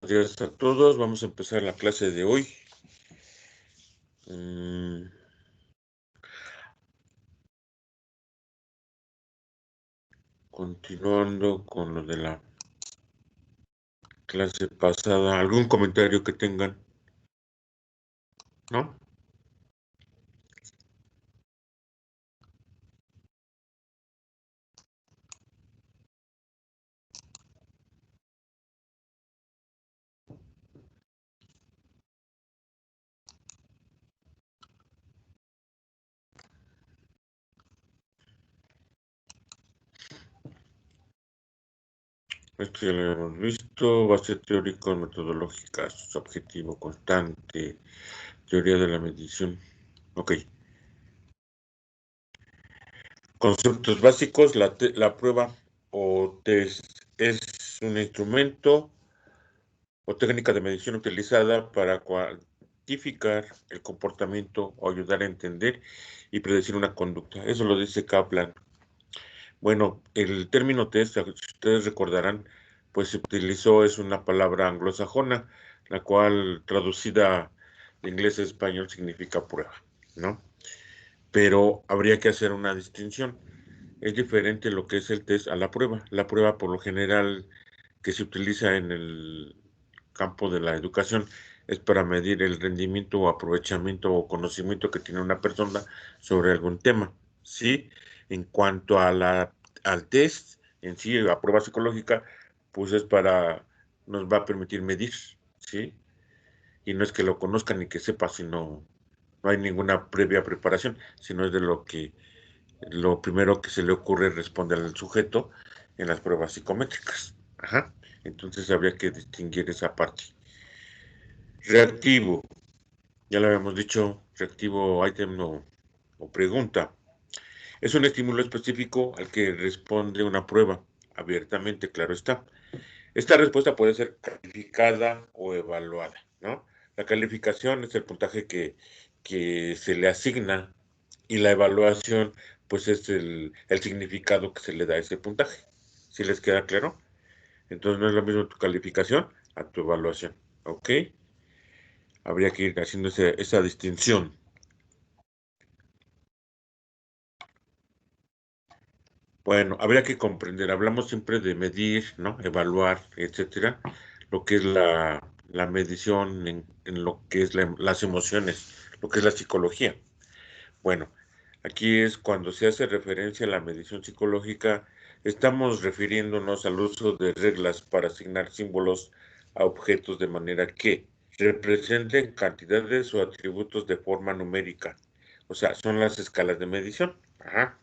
días a todos. Vamos a empezar la clase de hoy. Continuando con lo de la clase pasada. ¿Algún comentario que tengan? ¿No? Esto ya lo hemos visto. Base teórico, metodológicas, objetivo constante, teoría de la medición. Ok. Conceptos básicos. La prueba o test es un instrumento o técnica de medición utilizada para cuantificar el comportamiento o ayudar a entender y predecir una conducta. Eso lo dice Kaplan. Bueno, el término test, si ustedes recordarán, pues se utilizó, es una palabra anglosajona, la cual traducida de inglés a español significa prueba, ¿no? Pero habría que hacer una distinción. Es diferente lo que es el test a la prueba. La prueba, por lo general, que se utiliza en el campo de la educación es para medir el rendimiento o aprovechamiento o conocimiento que tiene una persona sobre algún tema, ¿sí? En cuanto a al test en sí, la prueba psicológica, pues nos va a permitir medir, ¿sí? Y no es que lo conozca ni que sepa, sino no hay ninguna previa preparación, sino es de lo primero que se le ocurre responder al sujeto en las pruebas psicométricas. Ajá. Entonces habría que distinguir esa parte. Reactivo. Ya lo habíamos dicho, reactivo item o pregunta. Es un estímulo específico al que responde una prueba, abiertamente, claro está. Esta respuesta puede ser calificada o evaluada, ¿no? La calificación es el puntaje que se le asigna y la evaluación, pues es el significado que se le da a ese puntaje. ¿Sí les queda claro? Entonces no es lo mismo tu calificación a tu evaluación, ¿ok? Habría que ir haciendo esa distinción. Bueno, habría que comprender, hablamos siempre de medir, ¿no? Evaluar, etcétera, lo que es la medición en lo que es las emociones, lo que es la psicología. Bueno, aquí es cuando se hace referencia a la medición psicológica, estamos refiriéndonos al uso de reglas para asignar símbolos a objetos de manera que representen cantidades o atributos de forma numérica. O sea, son las escalas de medición. Ajá.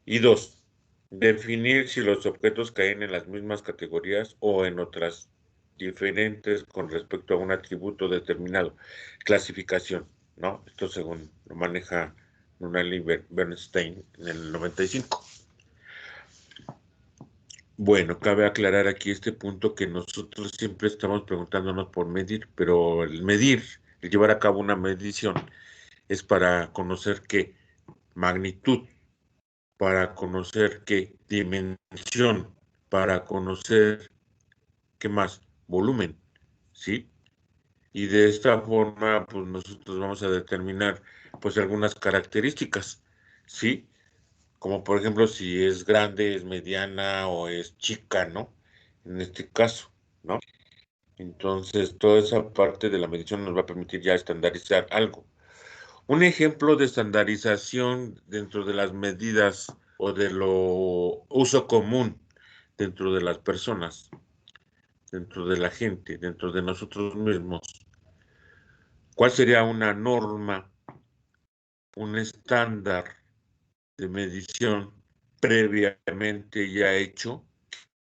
Y dos, definir si los objetos caen en las mismas categorías o en otras diferentes con respecto a un atributo determinado. Clasificación, ¿no? Esto según lo maneja Nunali Bernstein en el 95. Bueno, cabe aclarar aquí este punto que nosotros siempre estamos preguntándonos por medir, pero el medir, el llevar a cabo una medición, es para conocer qué magnitud, para conocer qué dimensión, para conocer qué más volumen, ¿sí? Y de esta forma, pues nosotros vamos a determinar, pues algunas características, ¿sí? Como por ejemplo si es grande, es mediana o es chica, ¿no? En este caso, ¿no? Entonces, toda esa parte de la medición nos va a permitir ya estandarizar algo. Un ejemplo de estandarización dentro de las medidas o de lo uso común dentro de las personas, dentro de la gente, dentro de nosotros mismos. ¿Cuál sería una norma, un estándar de medición previamente ya hecho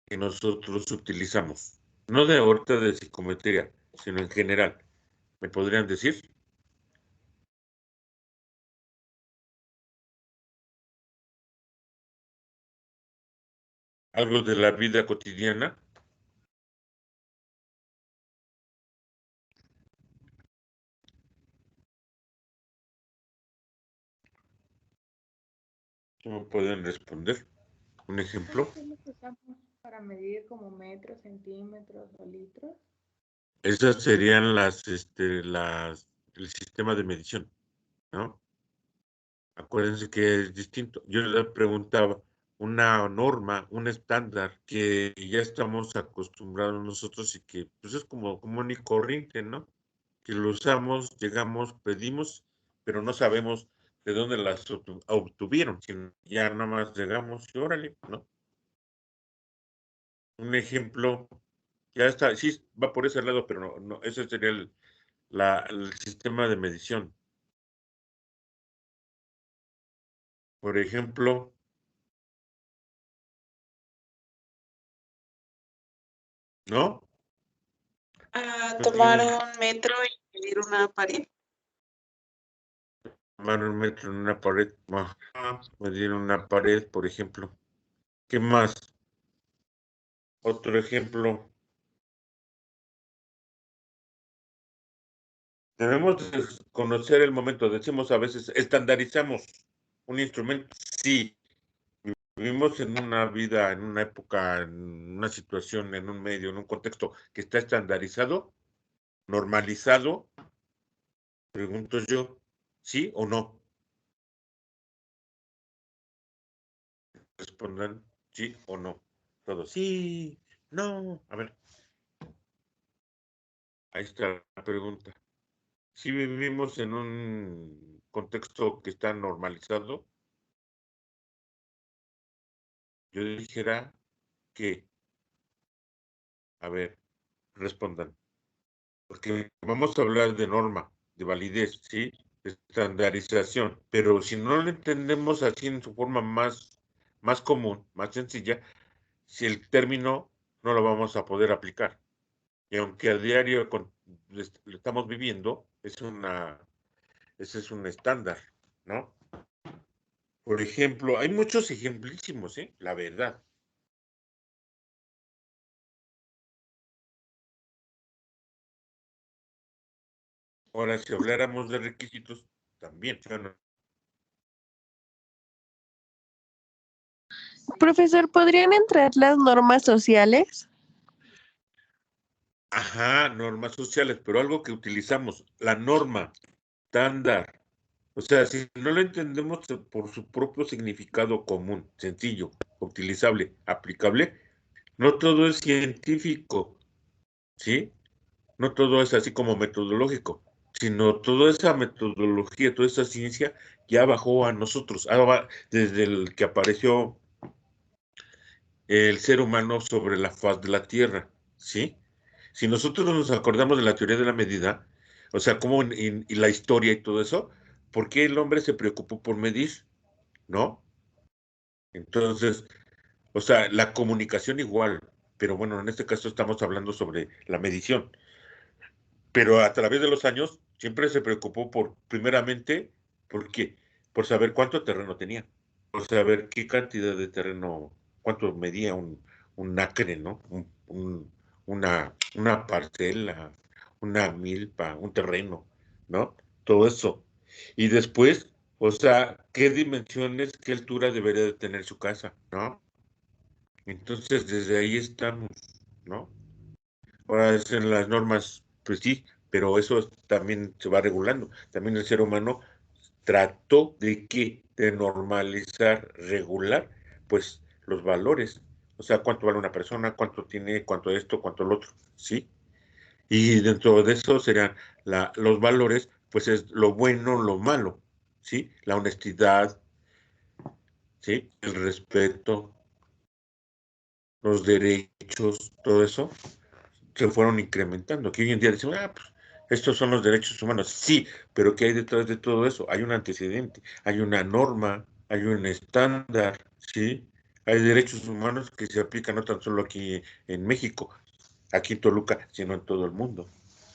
que nosotros utilizamos? No de ahorita de psicometría, sino en general. ¿Me podrían decir algo de la vida cotidiana? ¿Cómo pueden responder? ¿Un ejemplo? ¿Qué es lo que usamos? Para medir como metros, centímetros o litros. Esas serían el sistema de medición, ¿no? Acuérdense que es distinto. Yo le preguntaba una norma, un estándar que ya estamos acostumbrados nosotros y que pues es como común y corriente, ¿no? Que lo usamos, llegamos, pedimos, pero no sabemos de dónde las obtuvieron, sino ya nada más llegamos y órale, ¿no? Un ejemplo, ya está, sí, va por ese lado, pero no, ese sería el sistema de medición. Por ejemplo, ¿no? Tomar un metro y medir una pared. Tomar un metro en una pared, medir una pared, por ejemplo. ¿Qué más? Otro ejemplo. Debemos de conocer el momento. Decimos a veces, estandarizamos un instrumento. Sí, vivimos en una vida, en una época, en una situación, en un medio, en un contexto que está estandarizado, normalizado. Pregunto yo, ¿sí o no? Respondan sí o no. Todos, sí, no. A ver, ahí está la pregunta. Si vivimos en un contexto que está normalizado, yo dijera que, a ver, respondan, porque vamos a hablar de norma, de validez, ¿sí? De estandarización, pero si no lo entendemos así en su forma más común, más sencilla, si el término no lo vamos a poder aplicar. Y aunque a diario lo estamos viviendo, ese es un estándar, ¿no? Por ejemplo, hay muchos ejemplísimos, ¿eh? La verdad. Ahora, si habláramos de requisitos, también, ¿sí o no? Profesor, ¿podrían entrar las normas sociales? Ajá, normas sociales, pero algo que utilizamos, la norma, estándar. O sea, si no lo entendemos por su propio significado común, sencillo, utilizable, aplicable, no todo es científico, ¿sí? No todo es así como metodológico, sino toda esa metodología, toda esa ciencia ya bajó a nosotros, desde el que apareció el ser humano sobre la faz de la Tierra, ¿sí? Si nosotros nos acordamos de la teoría de la medida, o sea, cómo y la historia y todo eso, ¿por qué el hombre se preocupó por medir? ¿No? Entonces, o sea, la comunicación igual, pero bueno, en este caso estamos hablando sobre la medición. Pero a través de los años siempre se preocupó primeramente, ¿por qué? Por saber cuánto terreno tenía, por saber qué cantidad de terreno, cuánto medía un acre, ¿no? Una parcela, una milpa, un terreno, ¿no? Todo eso. Y después, o sea, qué dimensiones, qué altura debería de tener su casa, ¿no? Entonces, desde ahí estamos, ¿no? Ahora es en las normas, pues sí, pero eso también se va regulando. También el ser humano trató de qué, de normalizar, regular, pues los valores. O sea, cuánto vale una persona, cuánto tiene, cuánto esto, cuánto lo otro, ¿sí? Y dentro de eso serían los valores, pues es lo bueno, lo malo, ¿sí? La honestidad, ¿sí? El respeto, los derechos, todo eso se fueron incrementando, que hoy en día decimos, pues estos son los derechos humanos. Sí, pero ¿qué hay detrás de todo eso? Hay un antecedente, hay una norma, hay un estándar, ¿sí? Hay derechos humanos que se aplican no tan solo aquí en México, aquí en Toluca, sino en todo el mundo.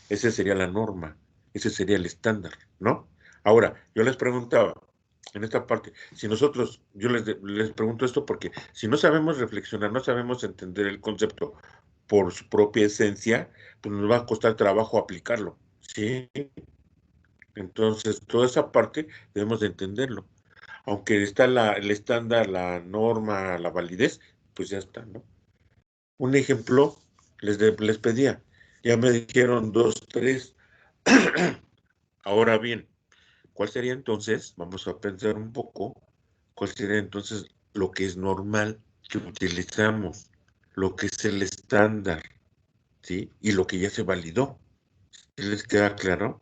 Esa sería la norma, ese sería el estándar, ¿no? Ahora, yo les preguntaba, en esta parte, si nosotros, yo les pregunto esto porque si no sabemos reflexionar, no sabemos entender el concepto por su propia esencia, pues nos va a costar trabajo aplicarlo, ¿sí? Entonces, toda esa parte debemos de entenderlo. Aunque está el estándar, la norma, la validez, pues ya está, ¿no? Un ejemplo les pedía. Ya me dijeron 2, 3. Ahora bien, ¿cuál sería entonces? Vamos a pensar un poco. ¿Cuál sería entonces lo que es normal que utilizamos? Lo que es el estándar, ¿sí? Y lo que ya se validó. ¿Sí les queda claro?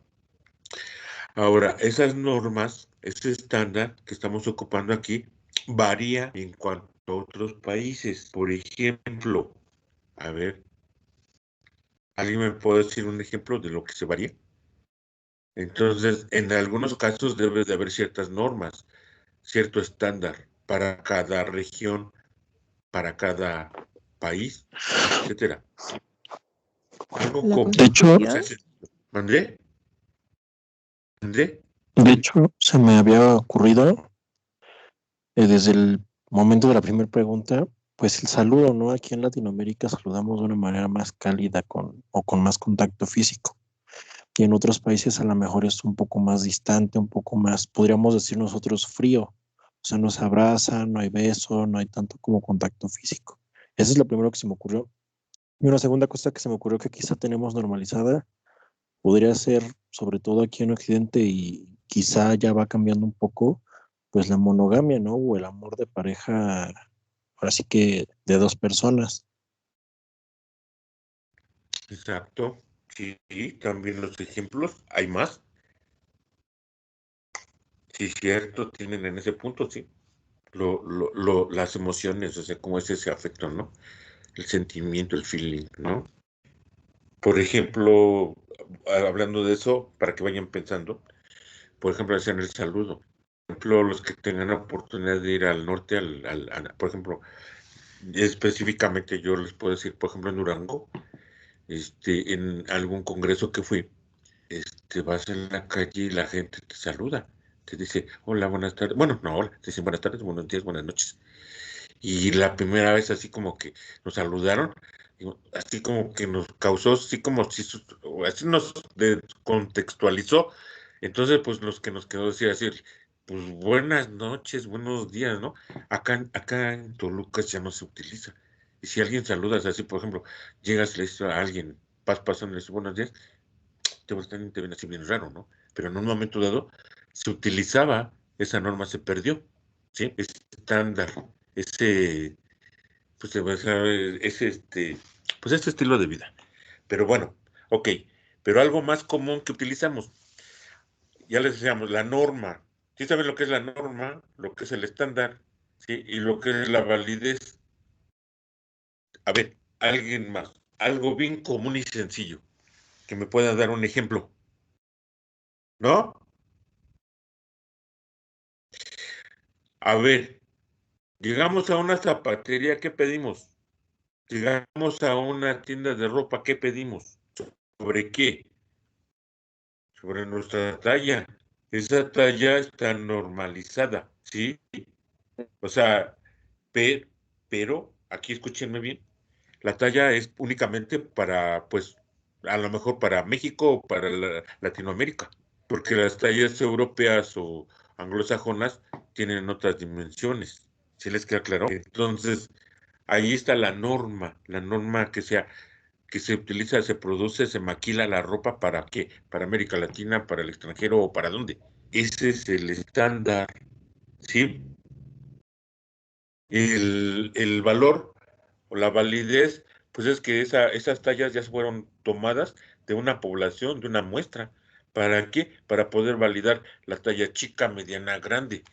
Ahora, esas normas, ese estándar que estamos ocupando aquí, varía en cuanto a otros países. Por ejemplo, a ver, ¿alguien me puede decir un ejemplo de lo que se varía? Entonces, en algunos casos debe de haber ciertas normas, cierto estándar para cada región, para cada país, etcétera. Algo La como, De hecho, o Constitución. sea, ¿mandé? ¿Mandé? de hecho, se me había ocurrido desde el momento de la primera pregunta, pues el saludo, ¿no? Aquí en Latinoamérica saludamos de una manera más cálida o con más contacto físico. Y en otros países a lo mejor es un poco más distante, un poco más, podríamos decir nosotros, frío. O sea, no se abraza, no hay beso, no hay tanto como contacto físico. Eso es lo primero que se me ocurrió. Y una segunda cosa que se me ocurrió que quizá tenemos normalizada podría ser, sobre todo aquí en Occidente, y quizá ya va cambiando un poco, pues la monogamia, ¿no? O el amor de pareja, ahora sí que de dos personas. Exacto. Sí, también los ejemplos, hay más. Sí, cierto, tienen en ese punto, sí. Las emociones, o sea, cómo es ese afecto, ¿no? El sentimiento, el feeling, ¿no? Por ejemplo, hablando de eso, para que vayan pensando, por ejemplo, hacían el saludo. Por ejemplo, los que tengan la oportunidad de ir al norte, por ejemplo, específicamente yo les puedo decir, por ejemplo, en Durango, en algún congreso que fui, vas en la calle y la gente te saluda, te dice, hola, buenas tardes. Bueno, no, hola, te dicen buenas tardes, buenos días, buenas noches. Y la primera vez así como que nos saludaron, así como que nos causó, así como si, así nos contextualizó. Entonces, pues los que nos quedó decir, pues buenas noches, buenos días, ¿no? Acá en Toluca ya no se utiliza. Y si alguien saludas así, por ejemplo, llegas y le dices a alguien, vas pasando y le dices buenos días, te ven así bien raro, ¿no? Pero en un momento dado se utilizaba, esa norma se perdió, ¿sí? Ese estándar, ese, pues, pues este estilo de vida. Pero bueno, ok, pero algo más común que utilizamos, ya les decíamos, la norma. ¿Sí saben lo que es la norma, lo que es el estándar, sí? Y lo que es la validez. A ver, alguien más, algo bien común y sencillo, que me pueda dar un ejemplo, ¿no? A ver, llegamos a una zapatería, ¿qué pedimos? Llegamos a una tienda de ropa, ¿qué pedimos? ¿Sobre qué? Sobre nuestra talla. Esa talla está normalizada, ¿sí? O sea, pero, aquí escúchenme bien, la talla es únicamente para, pues, a lo mejor para México o para Latinoamérica, porque las tallas europeas o anglosajonas tienen otras dimensiones. ¿Sí les queda claro? Entonces, ahí está la norma que se utiliza, se produce, se maquila la ropa para qué, para América Latina, para el extranjero o para dónde. Ese es el estándar, ¿sí? El valor o la validez, pues es que esas tallas ya fueron tomadas de una población, de una muestra. ¿Para qué? Para poder validar la talla chica, mediana, grande.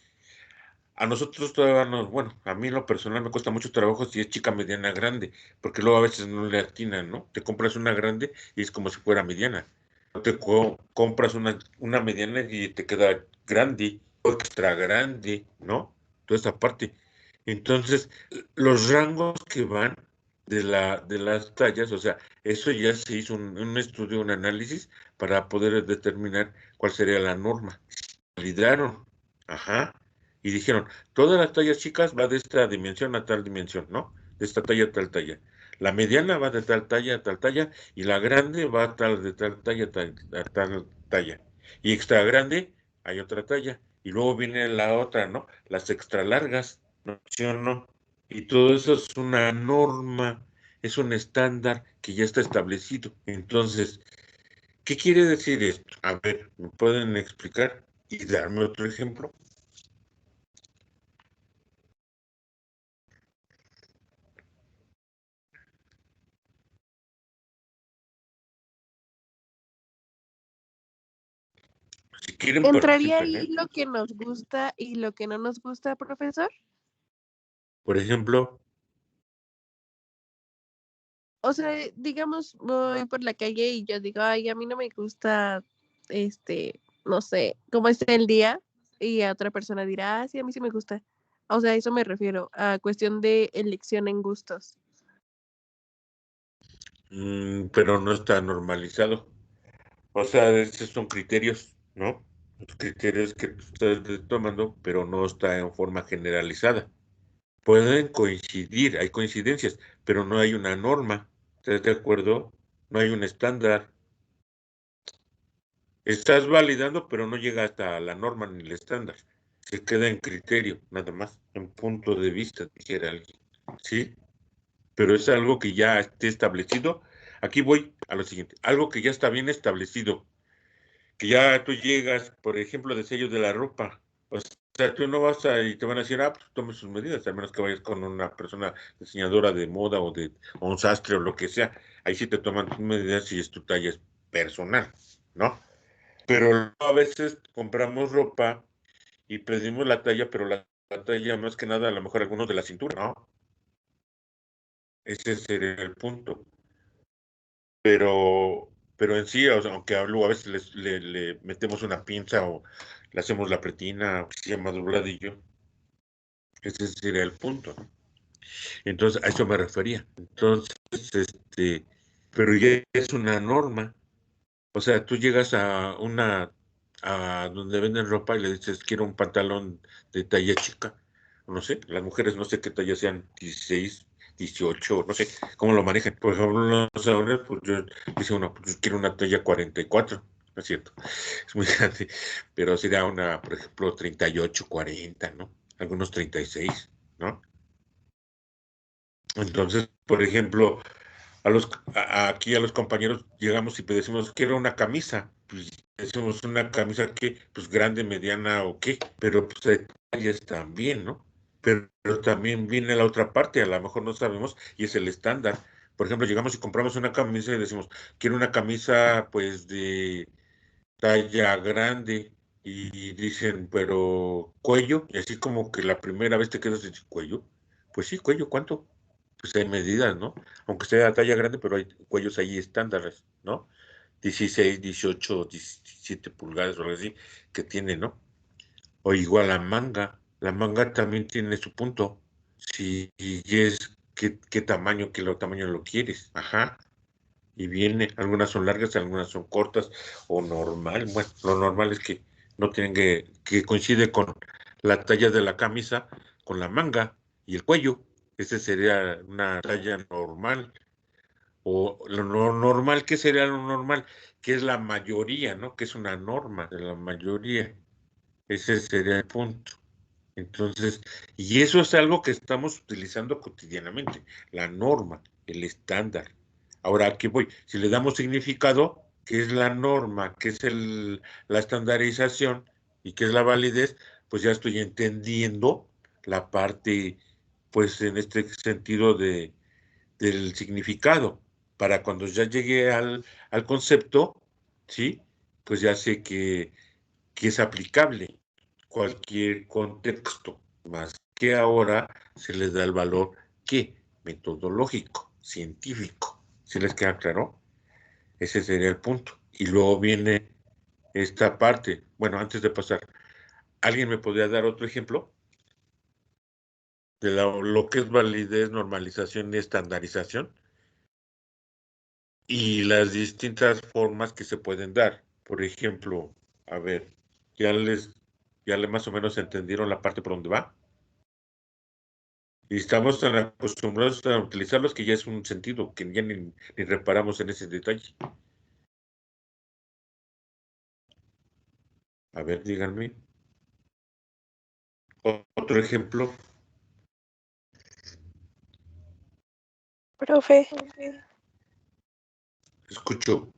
A nosotros todavía no, bueno, a mí en lo personal me cuesta mucho trabajo si es chica, mediana, grande, porque luego a veces no le atinan, ¿no? Te compras una grande y es como si fuera mediana. No te compras una mediana y te queda grande o extra grande, ¿no? Toda esa parte. Entonces, los rangos que van de las tallas, o sea, eso ya se hizo un estudio, un análisis para poder determinar cuál sería la norma. Validaron, ajá, y dijeron, todas las tallas chicas va de esta dimensión a tal dimensión, ¿no? De esta talla a tal talla. La mediana va de tal talla a tal talla y la grande va de tal talla a tal talla. Y extra grande hay otra talla. Y luego viene la otra, ¿no? Las extra largas, ¿no? ¿Sí o no? Y todo eso es una norma. es un estándar que ya está establecido. Entonces, ¿qué quiere decir esto? A ver, ¿me pueden explicar y darme otro ejemplo? Si quieren, ¿Entraría participen, ahí ¿eh? lo que nos gusta y lo que no nos gusta, profesor? Por ejemplo, O sea, digamos, voy por la calle y yo digo, ay, a mí no me gusta, no sé, cómo está el día, y a otra persona dirá, ah, sí, a mí sí me gusta. O sea, a eso me refiero, a cuestión de elección en gustos. pero no está normalizado. O sea, esos son criterios, ¿no? Los criterios que ustedes tomando, pero no está en forma generalizada. Pueden coincidir, hay coincidencias, pero no hay una norma. ¿Estás de acuerdo? No hay un estándar. Estás validando, pero no llega hasta la norma ni el estándar. Se queda en criterio, nada más, en punto de vista, dijera alguien. ¿Sí? Pero es algo que ya esté establecido. Aquí voy a lo siguiente. Algo que ya está bien establecido. Que ya tú llegas, por ejemplo, de sello de la ropa. O sea, tú no vas a, y te van a decir, ah, pues tome sus medidas, a menos que vayas con una persona diseñadora de moda o un sastre o lo que sea. Ahí sí te toman tus medidas y es tu talla es personal, ¿no? Pero a veces compramos ropa y pedimos la talla, pero la talla más que nada, a lo mejor algunos de la cintura, ¿no? Ese sería el punto. Pero en sí, o sea, aunque hablo, a veces le metemos una pinza o le hacemos la pretina, o que se llama dobladillo, ese sería el punto, ¿no? Entonces, a eso me refería. Entonces, pero ya es una norma. O sea, tú llegas a donde venden ropa y le dices, quiero un pantalón de talla chica. No sé, las mujeres no sé qué talla sean, 16, 18, no sé cómo lo manejan. Por ejemplo, los hombres, pues yo dice uno, pues quiero una talla 44, ¿no es cierto? Es muy grande, pero sería una, por ejemplo, 38, 40, ¿no? Algunos 36, ¿no? Entonces, por ejemplo, aquí a los compañeros llegamos y decimos, quiero una camisa. Pues decimos una camisa que, pues grande, mediana o qué, pero pues hay tallas también, ¿no? Pero también viene la otra parte, a lo mejor no sabemos, y es el estándar. Por ejemplo, llegamos y compramos una camisa y decimos, quiero una camisa pues de talla grande, y dicen, pero cuello, y así como que la primera vez te quedas en cuello, pues sí, cuello, ¿cuánto? Pues hay medidas, ¿no? Aunque sea talla grande, pero hay cuellos ahí estándares, ¿no? 16, 18, 17 pulgadas o algo así que tiene, ¿no? O igual la manga también tiene su punto. Si y es qué tamaño, qué tamaño lo quieres, ajá. Y viene, algunas son largas, algunas son cortas o normal. Bueno, lo normal es que no tienen que coincide con la talla de la camisa, con la manga y el cuello. Ese sería una talla normal. O lo normal, ¿qué sería lo normal? Que es la mayoría, ¿no? Que es una norma de la mayoría. Ese sería el punto. Entonces, y eso es algo que estamos utilizando cotidianamente, la norma, el estándar. Ahora, aquí voy. Si le damos significado, ¿qué es la norma? ¿Qué es la estandarización? ¿Y qué es la validez? Pues ya estoy entendiendo la parte, pues en este sentido del significado. Para cuando ya llegue al concepto, ¿sí? Pues ya sé que es aplicable cualquier contexto, más que ahora se les da el valor que metodológico, científico. ¿Sí les queda claro? Ese sería el punto. Y luego viene esta parte. Bueno, antes de pasar, ¿alguien me podría dar otro ejemplo de lo que es validez, normalización y estandarización? Y las distintas formas que se pueden dar. Por ejemplo, a ver, ya le más o menos entendieron la parte por donde va. Y estamos tan acostumbrados a utilizarlos que ya es un sentido, que ya ni reparamos en ese detalle. A ver, díganme. Otro ejemplo. Profe, Escucho.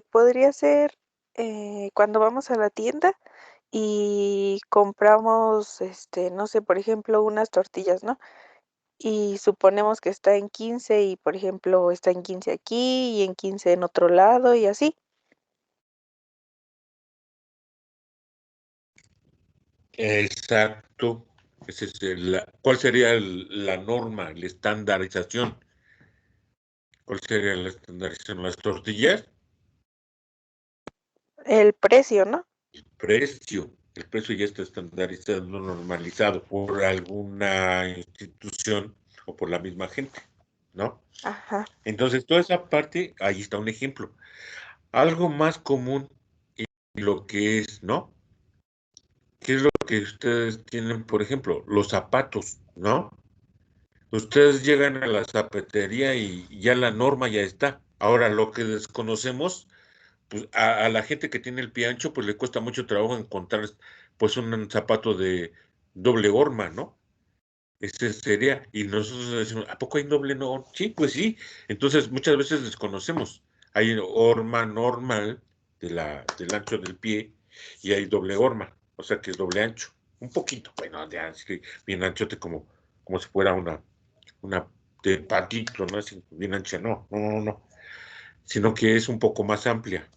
podría ser cuando vamos a la tienda y compramos, no sé, por ejemplo, unas tortillas, ¿no? Y suponemos que está en 15 y, por ejemplo, está en 15 aquí y en 15 en otro lado y así. Exacto. Ese es ¿cuál sería la norma, la estandarización? ¿Cuál sería la estandarización? ¿Las tortillas? El precio, ¿no? Precio. El precio ya está estandarizado, normalizado por alguna institución o por la misma gente, ¿no? Ajá. Entonces, toda esa parte, ahí está un ejemplo. Algo más común en lo que es, ¿no? ¿Qué es lo que ustedes tienen, por ejemplo? Los zapatos, ¿no? Ustedes llegan a la zapatería y ya la norma ya está. Ahora, lo que desconocemos, pues a la gente que tiene el pie ancho, pues le cuesta mucho trabajo encontrar, pues un zapato de doble horma, ¿no? Ese sería, y nosotros decimos, ¿a poco hay doble no? Sí, pues sí. Entonces, muchas veces desconocemos. Hay horma normal del ancho del pie y hay doble horma, o sea que es doble ancho. Un poquito, bueno, ya, sí, bien anchote como si fuera una de patito, ¿no? Así, bien ancha, no, no, no, no, sino que es un poco más amplia.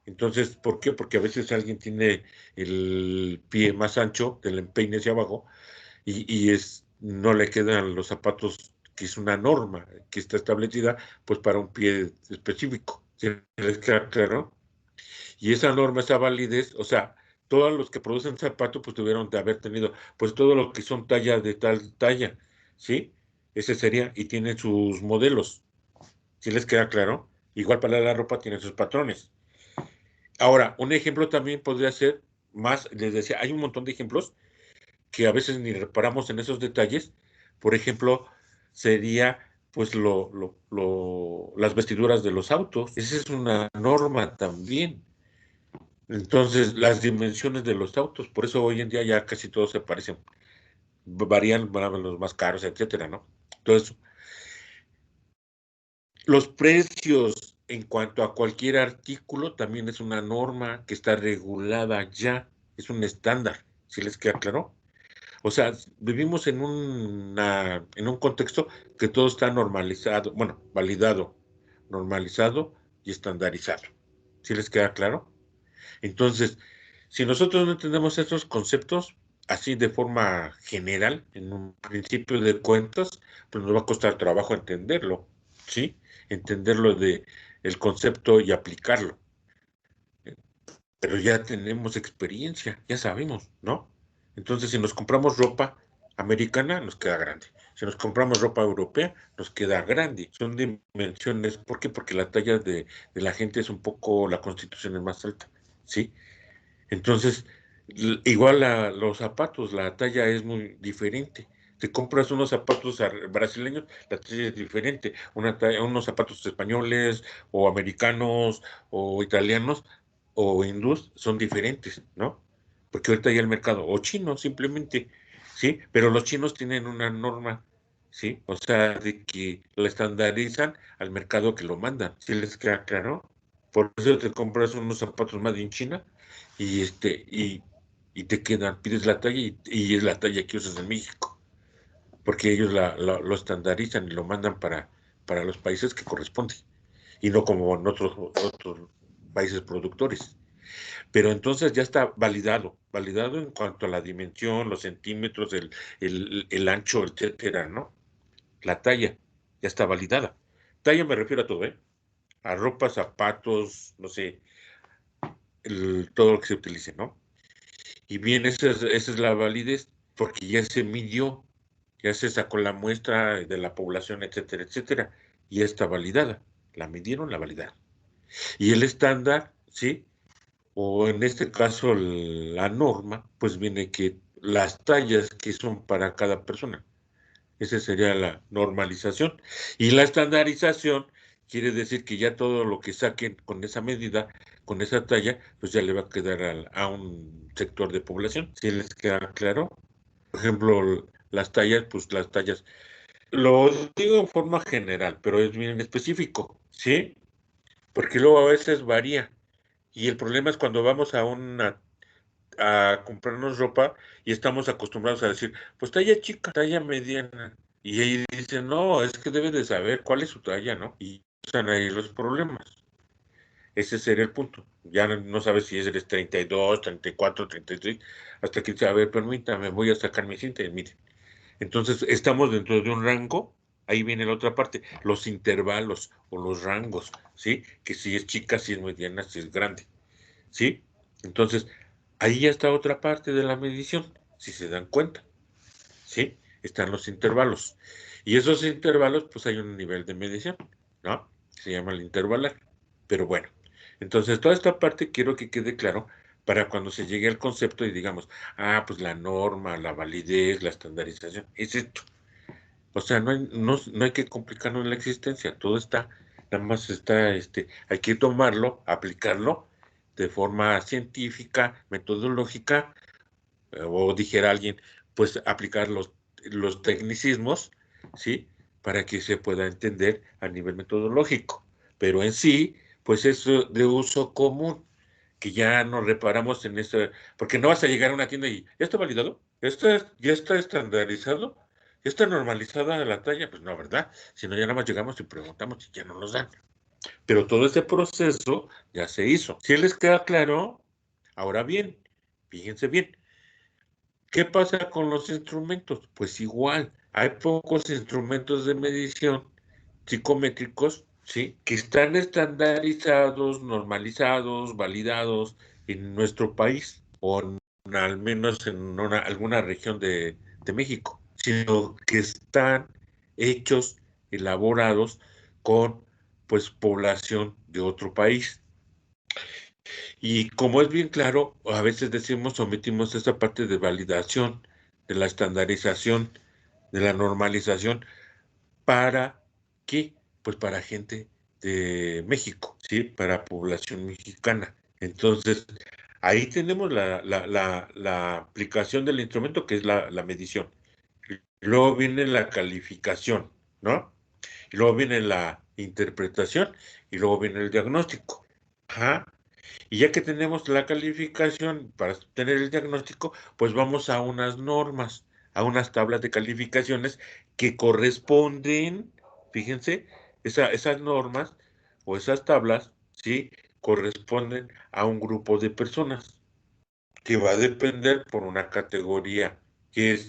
Entonces, ¿por qué? Porque a veces alguien tiene el pie más ancho del empeine hacia abajo y no le quedan los zapatos, que es una norma que está establecida, pues para un pie específico. ¿Sí les queda claro? Y esa norma, esa validez, o sea, todos los que producen zapatos, pues tuvieron de haber tenido, pues todo lo que son tallas de tal talla, ¿sí? Ese sería, y tienen sus modelos, ¿sí les queda claro? Igual para la ropa tiene sus patrones. Ahora, un ejemplo también podría ser más, les decía, hay un montón de ejemplos que a veces ni reparamos en esos detalles. Por ejemplo, sería pues las vestiduras de los autos. Esa es una norma también. Entonces, las dimensiones de los autos, por eso hoy en día ya casi todos se parecen, varían, van los más caros, etcétera, ¿no? Entonces, los precios en cuanto a cualquier artículo también es una norma que está regulada ya, es un estándar, ¿sí les queda claro? O sea, vivimos en un contexto que todo está normalizado, bueno, validado, normalizado y estandarizado. ¿Sí les queda claro? Entonces, si nosotros no entendemos estos conceptos así de forma general, en un principio de cuentas, pues nos va a costar trabajo entenderlo, ¿sí? Entenderlo de el concepto y aplicarlo. Pero ya tenemos experiencia, ya sabemos, ¿no? Entonces, si nos compramos ropa americana, nos queda grande. Si nos compramos ropa europea, nos queda grande. Son dimensiones, ¿por qué? Porque la talla de la gente es un poco, la constitución es más alta, ¿sí? Entonces, igual los zapatos, la talla es muy diferente. Te compras unos zapatos brasileños, la talla es diferente. Unos zapatos españoles o americanos o italianos o hindús son diferentes, ¿no? Porque ahorita ya el mercado, o chino simplemente, ¿sí? Pero los chinos tienen una norma, ¿sí? O sea, de que la estandarizan al mercado que lo mandan. ¿Sí les queda claro? Por eso te compras unos zapatos más en China y y te quedan, pides la talla y es la talla que usas en México, porque ellos lo estandarizan y lo mandan para los países que corresponden, y no como en otros países productores. Pero entonces ya está validado en cuanto a la dimensión, los centímetros, el ancho, etcétera, ¿no? La talla ya está validada. Talla me refiero a todo, ¿eh? A ropa, zapatos, no sé, todo lo que se utilice, ¿no? Y bien, esa es la validez, porque ya se midió, ya se sacó la muestra de la población, etcétera, etcétera, y ya está validada. La midieron, la validaron. Y el estándar, ¿sí? O en este caso la norma, pues viene que las tallas que son para cada persona. Esa sería la normalización. Y la estandarización quiere decir que ya todo lo que saquen con esa medida, con esa talla, pues ya le va a quedar a un sector de población. ¿Sí les queda claro? Por ejemplo, las tallas, pues las tallas Lo digo en forma general, pero es bien específico, ¿sí? Porque luego a veces varía. Y el problema es cuando vamos a comprarnos ropa y estamos acostumbrados a decir, pues talla chica, talla mediana. Y ahí dicen, no, es que debe de saber cuál es su talla, ¿no? Y están ahí los problemas. Ese sería el punto. Ya no sabes si eres 32, 34, 33, hasta que dice, a ver, permítame, voy a sacar mi cinta y mire. Entonces, estamos dentro de un rango, ahí viene la otra parte, los intervalos o los rangos, ¿sí? Que si es chica, si es mediana, si es grande, ¿sí? Entonces, ahí ya está otra parte de la medición, si se dan cuenta, ¿sí? Están los intervalos. Y esos intervalos, pues hay un nivel de medición, ¿no? Se llama el intervalar. Pero bueno, entonces toda esta parte quiero que quede claro para cuando se llegue al concepto y digamos, pues la norma, la validez, la estandarización, es esto. O sea, no hay que complicarnos la existencia, todo está, nada más está, hay que tomarlo, aplicarlo de forma científica, metodológica, o dijera alguien, pues aplicar los tecnicismos, ¿sí? Para que se pueda entender a nivel metodológico. Pero en sí, pues es de uso común, que ya nos reparamos en eso, porque no vas a llegar a una tienda y, ¿ya está validado? ¿Ya está estandarizado? ¿Ya está normalizada la talla? Pues no, ¿verdad? Si no, ya nada más llegamos y preguntamos y ya no nos dan. Pero todo ese proceso ya se hizo. Si les queda claro, ahora bien, fíjense bien, ¿qué pasa con los instrumentos? Pues igual, hay pocos instrumentos de medición psicométricos, ¿sí? Que están estandarizados, normalizados, validados en nuestro país, o al menos en alguna región de México, sino que están hechos, elaborados con, pues, población de otro país. Y como es bien claro, a veces decimos, omitimos esa parte de validación, de la estandarización, de la normalización, ¿para qué? Pues para gente de México, ¿sí? Para población mexicana. Entonces, ahí tenemos la aplicación del instrumento, que es la medición. Luego viene la calificación, ¿no? Y luego viene la interpretación y luego viene el diagnóstico. Ajá. Y ya que tenemos la calificación para tener el diagnóstico, pues vamos a unas normas, a unas tablas de calificaciones que corresponden, fíjense, esas normas o esas tablas, ¿sí? Corresponden a un grupo de personas que va a depender por una categoría, que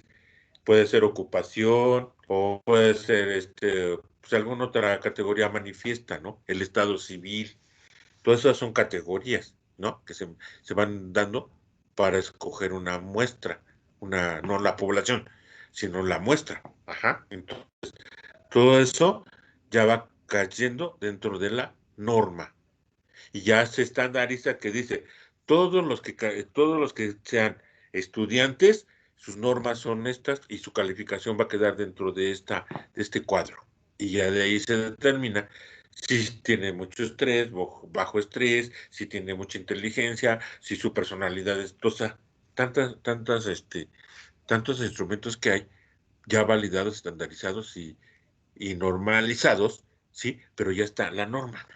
puede ser ocupación o puede ser pues alguna otra categoría manifiesta, ¿no? El estado civil. Todas esas son categorías, ¿no? Que se van dando para escoger una muestra, no la población, sino la muestra. Ajá. Entonces, todo eso ya va cayendo dentro de la norma. Y ya se estandariza que dice, todos los que sean estudiantes, sus normas son estas y su calificación va a quedar dentro de este cuadro. Y ya de ahí se determina si tiene mucho estrés, bajo estrés, si tiene mucha inteligencia, si su personalidad es, o sea, tantos instrumentos que hay ya validados, estandarizados y normalizados, ¿sí? Pero ya está la norma,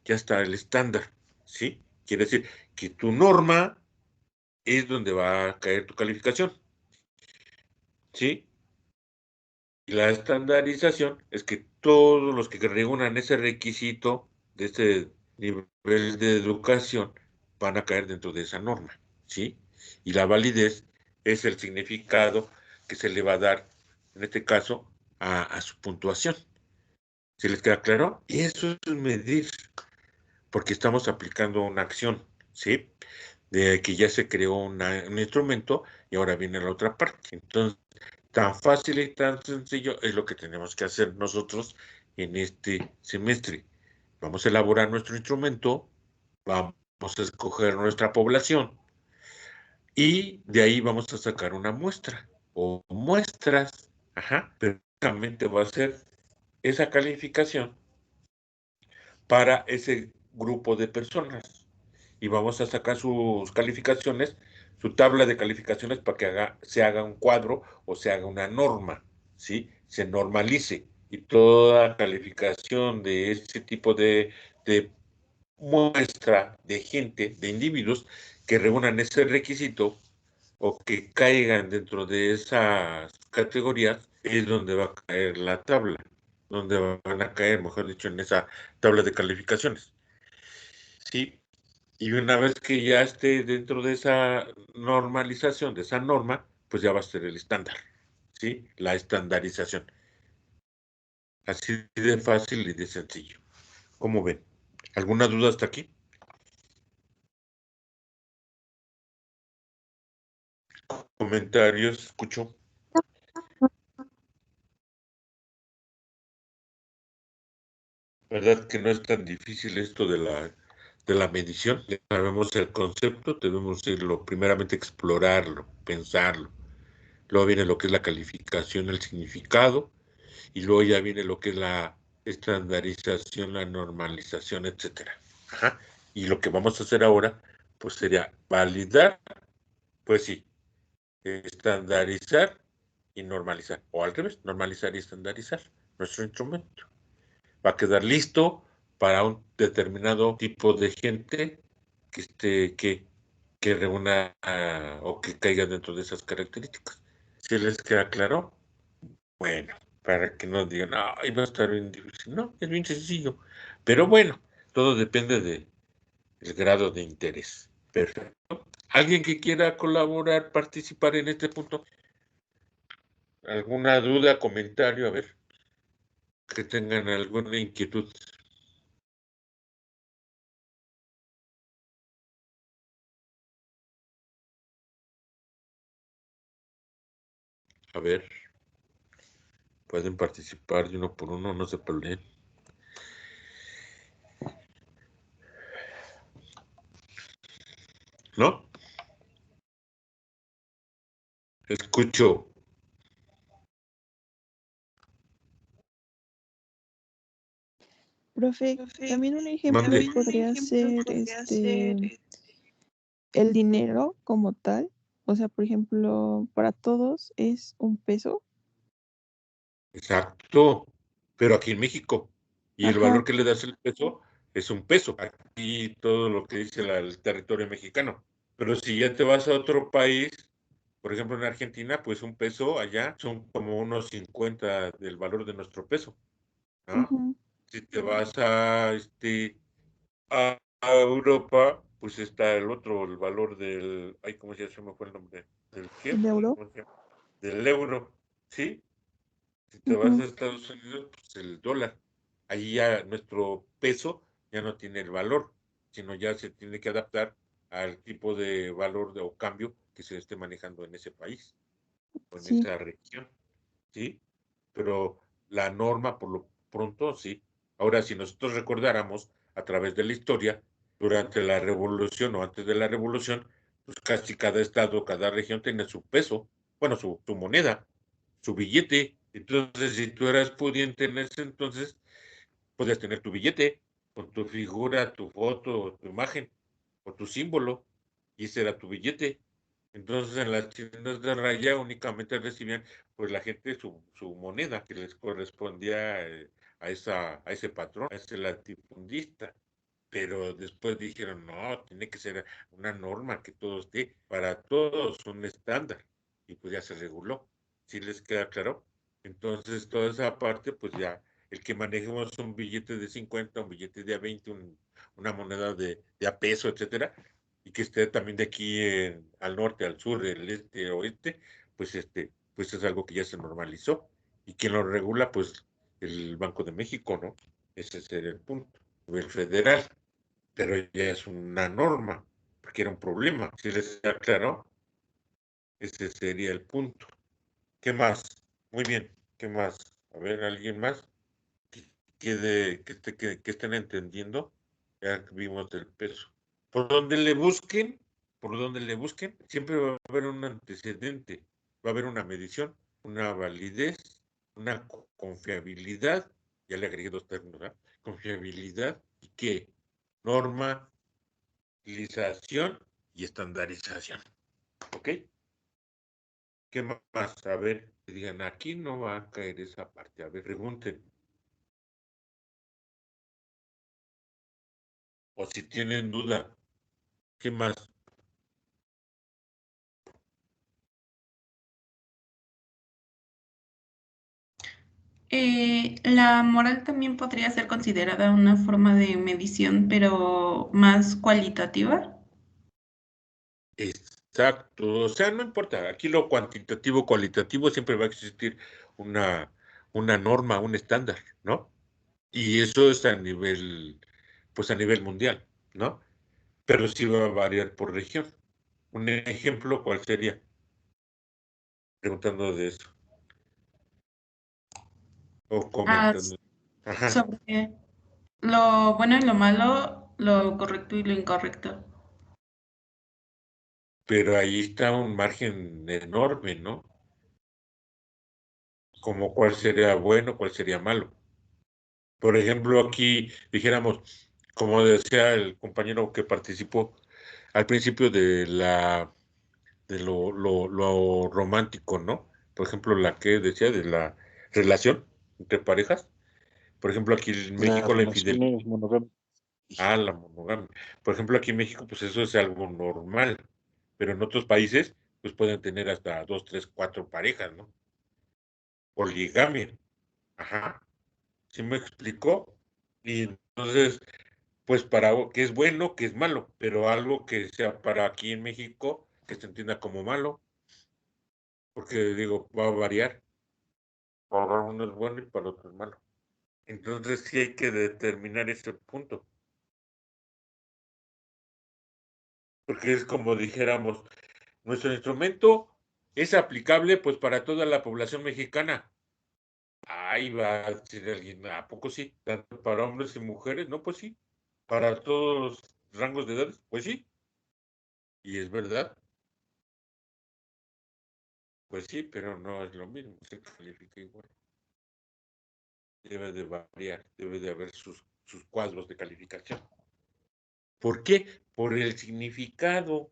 ya está el estándar, ¿sí? Quiere decir que tu norma es donde va a caer tu calificación, ¿sí? Y la estandarización es que todos los que reúnan ese requisito de ese nivel de educación van a caer dentro de esa norma, ¿sí? Y la validez es el significado que se le va a dar, en este caso, a su puntuación. ¿Se les queda claro? Y eso es medir, porque estamos aplicando una acción, ¿sí? De que ya se creó un instrumento y ahora viene la otra parte. Entonces, tan fácil y tan sencillo es lo que tenemos que hacer nosotros en este semestre. Vamos a elaborar nuestro instrumento, vamos a escoger nuestra población y de ahí vamos a sacar una muestra o muestras. Ajá, pero únicamente va a ser esa calificación para ese grupo de personas. Y vamos a sacar sus calificaciones, su tabla de calificaciones para que se haga un cuadro o se haga una norma, ¿sí? se normalice y toda calificación de ese tipo de muestra de gente, de individuos que reúnan ese requisito o que caigan dentro de esas categorías, es donde va a caer la tabla, donde van a caer, mejor dicho, en esa tabla de calificaciones. ¿Sí? Y una vez que ya esté dentro de esa normalización, de esa norma, pues ya va a ser el estándar, ¿sí? La estandarización. Así de fácil y de sencillo. ¿Cómo ven? ¿Alguna duda hasta aquí? Comentarios, escucho. ¿Verdad que no es tan difícil esto de la medición? Ya sabemos el concepto, debemos irlo, primeramente explorarlo, pensarlo. Luego viene lo que es la calificación, el significado, y luego ya viene lo que es la estandarización, la normalización, etcétera. Ajá. Y lo que vamos a hacer ahora, pues sería validar, pues sí, estandarizar y normalizar. O al revés, normalizar y estandarizar nuestro instrumento. Va a quedar listo para un determinado tipo de gente que reúna o que caiga dentro de esas características. ¿Sí les queda claro? Bueno, para que no digan, ay, va a estar bien difícil. No, es bien sencillo. Pero bueno, todo depende del grado de interés. Perfecto. ¿Alguien que quiera colaborar, participar en este punto? ¿Alguna duda, comentario? A ver, que tengan alguna inquietud. A ver, pueden participar de uno por uno, no se peleen. ¿No? Escucho. Profe, también un ejemplo Mande. podría ser el dinero como tal. O sea, por ejemplo, para todos es un peso. Exacto. Pero aquí en México. Y el Ajá. valor que le das el peso es un peso. Aquí todo lo que dice el territorio mexicano. Pero si ya te vas a otro país, por ejemplo en Argentina, pues un peso allá son como unos 50 del valor de nuestro peso. ¿No? Ujú. Si te vas a Europa, pues está el otro, el valor del, ay, ¿cómo se me fue el nombre? ¿Del qué? ¿El euro? ¿Cómo se llama? Del euro, ¿sí? Si te vas a Ujú. Estados Unidos, pues el dólar. Allí ya nuestro peso ya no tiene el valor, sino ya se tiene que adaptar al tipo de valor o cambio que se esté manejando en ese país o en Sí. esa región, ¿sí? Pero la norma, por lo pronto, sí. Ahora, si nosotros recordáramos a través de la historia, durante la revolución o antes de la revolución, pues casi cada estado, cada región tenía su peso, bueno, su moneda, su billete. Entonces, si tú eras pudiente en ese entonces, podías tener tu billete con tu figura, tu foto, tu imagen o tu símbolo, y ese era tu billete. Entonces, en las tiendas de raya únicamente recibían, pues, la gente su moneda que les correspondía a ese patrón, a ese latifundista. Pero después dijeron, no, tiene que ser una norma que todo esté, para todos un estándar. Y pues ya se reguló. ¿Sí les queda claro? Entonces, toda esa parte, pues ya, el que manejemos un billete de 50, un billete de a 20, una moneda de a peso, etcétera, y que esté también de aquí al norte, al sur, el este, oeste, pues pues es algo que ya se normalizó. Y quien lo regula, pues el Banco de México, ¿no? Ese sería el punto. El federal, pero ya es una norma, porque era un problema. Si les aclaró, ese sería el punto. ¿Qué más? Muy bien, ¿qué más? A ver, ¿alguien más que estén entendiendo? Ya vimos del peso. Por donde le busquen, por donde le busquen, siempre va a haber un antecedente, va a haber una medición, una validez, una confiabilidad, ya le agregué dos términos, ¿verdad? Confiabilidad y qué, norma, utilización y estandarización. ¿Ok? ¿Qué más? A ver, que digan, aquí no va a caer esa parte. A ver, pregunten. O si tienen duda, ¿qué más? La moral también podría ser considerada una forma de medición, pero más cualitativa. Exacto, o sea, no importa, aquí lo cuantitativo, cualitativo, siempre va a existir una, una norma, un estándar, ¿no? Y eso es a nivel, pues a nivel mundial, ¿no? Pero sí va a variar por región. Un ejemplo, ¿cuál sería? Preguntando de eso, o Ah, comentando. Ajá, sobre lo bueno y lo malo, lo correcto y lo incorrecto. pero ahí está un margen enorme, ¿no? Como cuál sería bueno, cuál sería malo. Por ejemplo, aquí dijéramos, como decía el compañero que participó al principio de lo romántico, ¿no? Por ejemplo, la que decía de la relación entre parejas. Por ejemplo, aquí en Las México la infidelidad, relaciones monogámicas. la monogamia. Por ejemplo, aquí en México, pues eso es algo normal, pero en otros países, pues pueden tener hasta 2, 3, 4 parejas, ¿no? Poligamia. Ajá. ¿Sí me explicó? Y entonces, pues para algo que es bueno, que es malo, pero algo que sea para aquí en México, que se entienda como malo, porque digo, va a variar. Para uno es bueno y para otro es malo. Entonces sí hay que determinar ese punto, porque es como dijéramos, nuestro instrumento es aplicable pues para toda la población mexicana. Ahí va a decir alguien, ¿a poco sí? Tanto para hombres y mujeres, no, pues sí. Para todos los rangos de edades, pues sí. Y es verdad, pues sí, pero no es lo mismo, se califica igual. Debe de variar, debe de haber sus cuadros de calificación. ¿Por qué? Por el significado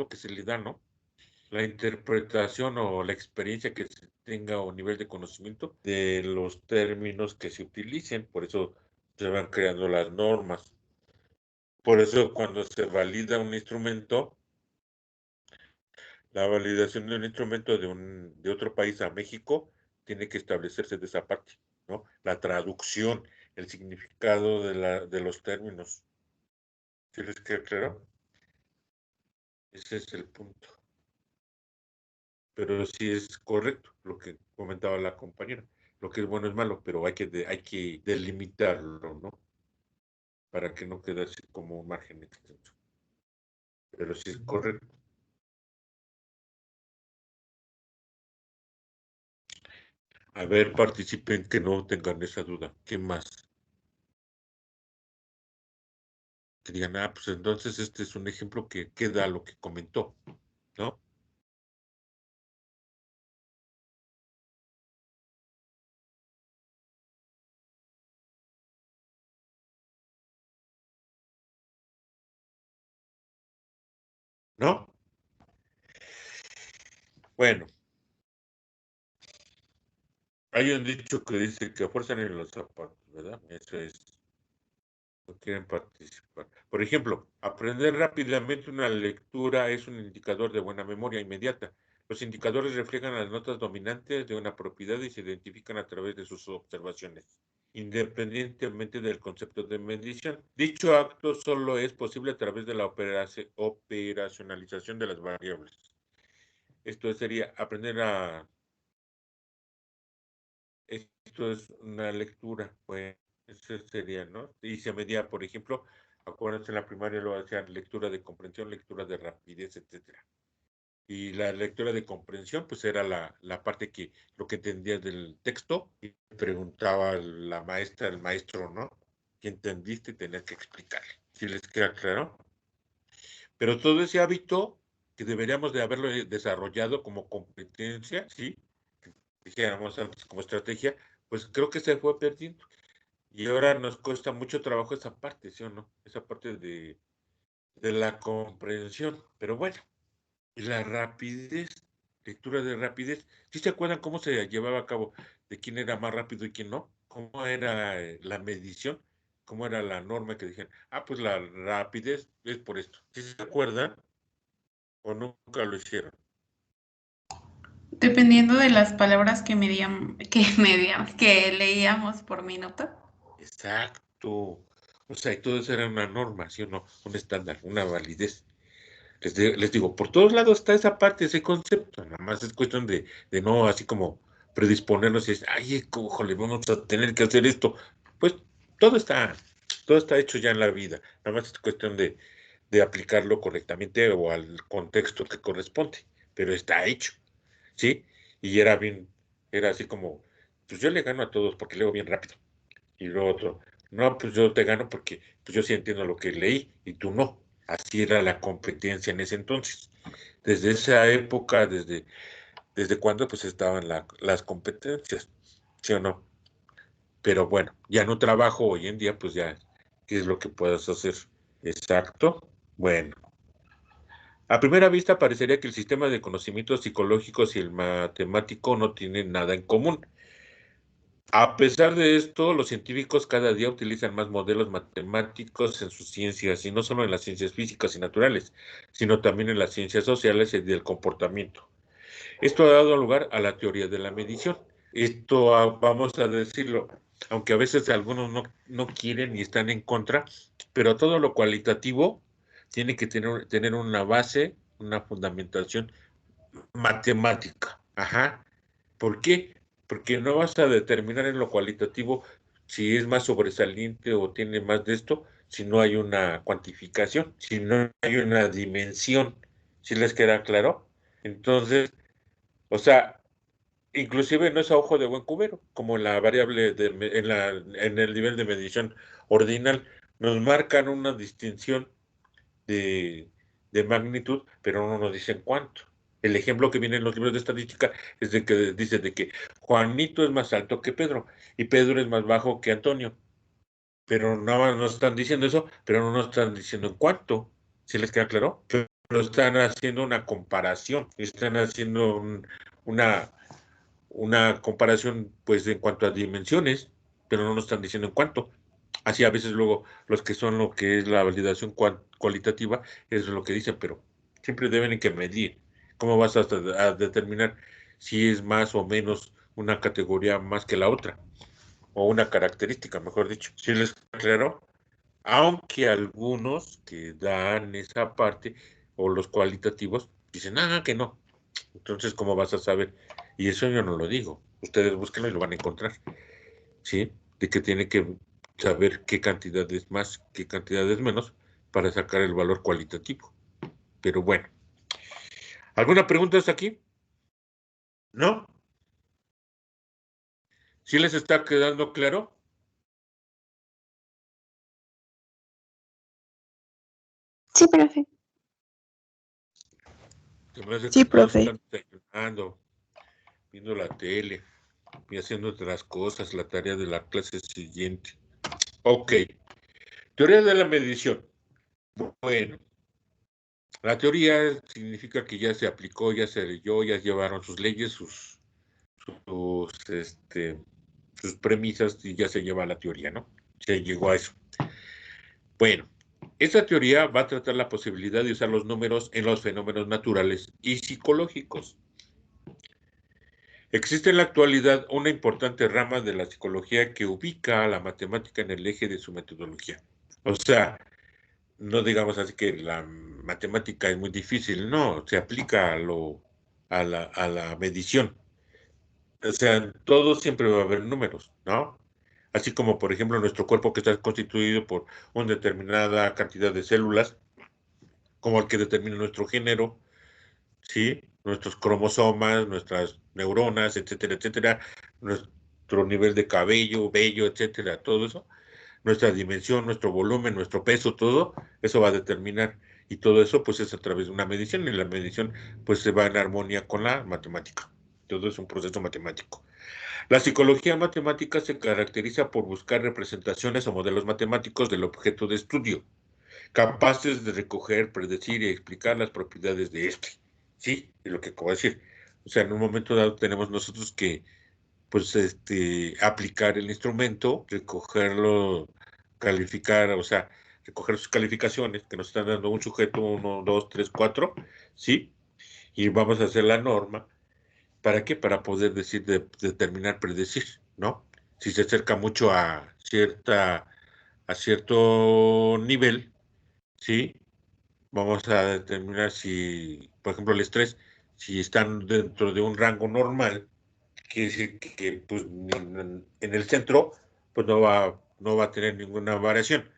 que se le da, ¿no? La interpretación o la experiencia que se tenga o nivel de conocimiento de los términos que se utilicen. Por eso se van creando las normas. Por eso cuando se valida un instrumento, la validación de un instrumento de otro país a México tiene que establecerse de esa parte, ¿no? La traducción, el significado de los términos. ¿Sí les queda claro? Ese es el punto. Pero sí es correcto lo que comentaba la compañera. Lo que es bueno es malo, pero hay que delimitarlo, ¿no? Para que no quede así como un margen extenso. Pero sí es correcto. A ver, participen que no tengan esa duda. ¿Qué más? Que digan, pues entonces este es un ejemplo que queda lo que comentó, ¿no? ¿No? Bueno, hay un dicho que dice que a fuerza en los zapatos, ¿verdad? Eso es, no quieren participar. Por ejemplo, aprender rápidamente una lectura es un indicador de buena memoria inmediata. Los indicadores reflejan las notas dominantes de una propiedad y se identifican a través de sus observaciones, independientemente del concepto de medición. Dicho acto solo es posible a través de la operacionalización de las variables. Esto sería aprender a... Esto es una lectura, pues eso sería, ¿no? Y se medía, por ejemplo, acuérdense en la primaria lo hacían lectura de comprensión, lectura de rapidez, etcétera. Y la lectura de comprensión, pues era la parte que lo que entendías del texto y preguntaba la maestra, el maestro, ¿no? ¿Qué entendiste? Y tenías que explicarle. ¿Sí les queda claro? Pero todo ese hábito que deberíamos de haberlo desarrollado como competencia, ¿sí? Dijéramos antes como estrategia, pues creo que se fue perdiendo. Y ahora nos cuesta mucho trabajo esa parte, ¿sí o no? Esa parte de la comprensión. Pero bueno, y la rapidez. lectura de rapidez. ¿Sí se acuerdan cómo se llevaba a cabo de quién era más rápido y quién no? ¿Cómo era la medición? ¿Cómo era la norma que dijeron? Ah, pues la rapidez es por esto. ¿Sí se acuerdan? ¿O nunca lo hicieron? Dependiendo de las palabras que que leíamos por minuto. Exacto. O sea, y todo eso era una norma, ¿sí o no? Un estándar, una validez. Les digo, por todos lados está esa parte, ese concepto. Nada más es cuestión de no así como predisponernos y decir, ay, cójole, vamos a tener que hacer esto. Pues todo está hecho ya en la vida. Nada más es cuestión de aplicarlo correctamente o al contexto que corresponde. Pero está hecho, ¿sí? Y era así como, pues yo le gano a todos porque leo bien rápido. Y lo otro, no, pues yo te gano porque pues yo sí entiendo lo que leí y tú no. Así era la competencia en ese entonces. Desde esa época, desde cuando pues estaban las competencias, ¿sí o no? Pero bueno, ya no trabajo hoy en día, pues ya, ¿qué es lo que puedes hacer? Exacto. Bueno, a primera vista parecería que el sistema de conocimientos psicológicos y el matemático no tienen nada en común. A pesar de esto, los científicos cada día utilizan más modelos matemáticos en sus ciencias, y no solo en las ciencias físicas y naturales, sino también en las ciencias sociales y del comportamiento. Esto ha dado lugar a la teoría de la medición. Esto, vamos a decirlo, aunque a veces algunos no quieren y están en contra, pero todo lo cualitativo tiene que tener una base, una fundamentación matemática. Ajá. ¿Por qué? Porque no vas a determinar en lo cualitativo si es más sobresaliente o tiene más de esto, si no hay una cuantificación, si no hay una dimensión. ¿Sí les queda claro? Entonces, o sea, inclusive no es a ojo de buen cubero, como en la variable en el nivel de medición ordinal, nos marcan una distinción de, de magnitud, pero no nos dicen cuánto. El ejemplo que viene en los libros de estadística es de que dice de que Juanito es más alto que Pedro y Pedro es más bajo que Antonio. Pero nada más nos están diciendo eso, pero no nos están diciendo en cuánto. ¿Sí les queda claro? Pero están haciendo una comparación, están haciendo una, una comparación pues en cuanto a dimensiones, pero no nos están diciendo en cuánto. Así a veces luego los que son lo que es la validación cualitativa, eso es lo que dicen, pero siempre deben que medir. ¿Cómo vas a determinar si es más o menos una categoría más que la otra? O una característica, mejor dicho. ¿Sí les aclaró? Aunque algunos que dan esa parte, o los cualitativos, dicen, que no. Entonces, ¿cómo vas a saber? Y eso yo no lo digo. Ustedes búsquenlo y lo van a encontrar. ¿Sí? De que tiene que saber qué cantidad es más, qué cantidad es menos, para sacar el valor cualitativo. Pero bueno. ¿Alguna pregunta hasta aquí? ¿No? ¿Sí les está quedando claro? Sí, profe. Se me hace que Sí, todos profe. están desayunando, viendo la tele y haciendo otras cosas, la tarea de la clase siguiente. Ok. Teoría de la medición. Bueno, la teoría significa que ya se aplicó, ya se leyó, ya llevaron sus leyes, sus premisas y ya se lleva a la teoría, ¿no? Se llegó a eso. Bueno, esta teoría va a tratar la posibilidad de usar los números en los fenómenos naturales y psicológicos. Existe en la actualidad una importante rama de la psicología que ubica a la matemática en el eje de su metodología. O sea, no digamos así que la matemática es muy difícil, no, se aplica a la medición. O sea, en todo siempre va a haber números, ¿no? Así como, por ejemplo, nuestro cuerpo que está constituido por una determinada cantidad de células, como el que determina nuestro género, ¿sí? Nuestros cromosomas, nuestras neuronas, etcétera, etcétera, nuestro nivel de cabello, vello, etcétera, todo eso, nuestra dimensión, nuestro volumen, nuestro peso, todo, eso va a determinar. Y todo eso, pues, es a través de una medición, y la medición, pues, se va en armonía con la matemática. Todo es un proceso matemático. La psicología matemática se caracteriza por buscar representaciones o modelos matemáticos del objeto de estudio, capaces de recoger, predecir y explicar las propiedades de este. ¿Sí? Es lo que acabo de decir. O sea, en un momento dado tenemos nosotros que, pues, aplicar el instrumento, recogerlo, calificar, o sea, recoger sus calificaciones que nos están dando un sujeto 1, 2, 3, 4, ¿sí? Y vamos a hacer la norma. ¿Para qué? Para poder determinar, predecir, ¿no? Si se acerca mucho a cierto nivel, ¿sí? Vamos a determinar si, por ejemplo, el estrés, si están dentro de un rango normal, quiere decir que pues, en el centro pues no va a tener ninguna variación.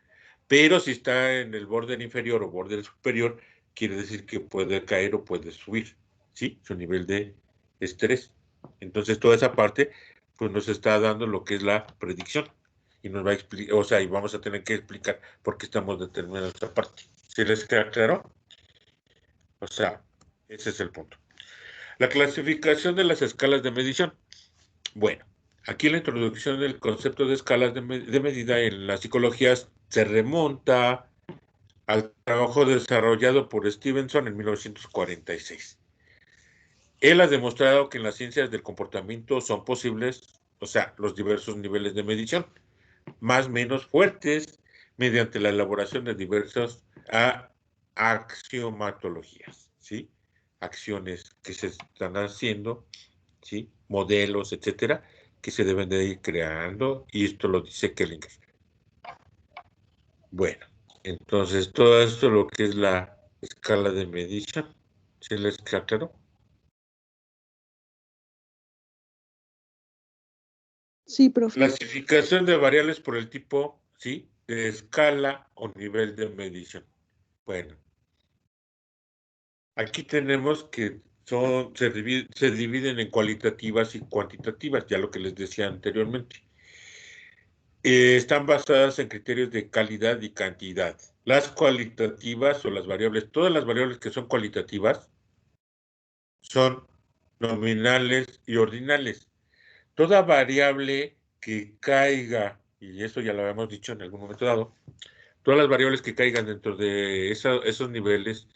Pero si está en el borde inferior o borde superior, quiere decir que puede caer o puede subir, ¿sí? Su nivel de estrés. Entonces, toda esa parte pues nos está dando lo que es la predicción. Y nos va a explicar, o sea, y vamos a tener que explicar por qué estamos determinando esta parte. ¿Sí les queda claro? O sea, ese es el punto. La clasificación de las escalas de medición. Bueno, aquí la introducción del concepto de escalas de medida en la psicología se remonta al trabajo desarrollado por Stevenson en 1946. Él ha demostrado que en las ciencias del comportamiento son posibles, o sea, los diversos niveles de medición, más o menos fuertes, mediante la elaboración de diversas axiomatologías, ¿sí? Acciones que se están haciendo, ¿sí? Modelos, etcétera, que se deben de ir creando, y esto lo dice Kellinger. Bueno, entonces todo esto lo que es la escala de medición, ¿sí les queda claro? Sí, profe. Clasificación de variables por el tipo, ¿sí? De escala o nivel de medición. Bueno, aquí tenemos que se dividen en cualitativas y cuantitativas, ya lo que les decía anteriormente. Están basadas en criterios de calidad y cantidad. Las cualitativas o las variables, todas las variables que son cualitativas son nominales y ordinales. Toda variable que caiga, y eso ya lo habíamos dicho en algún momento dado, todas las variables que caigan dentro de esos niveles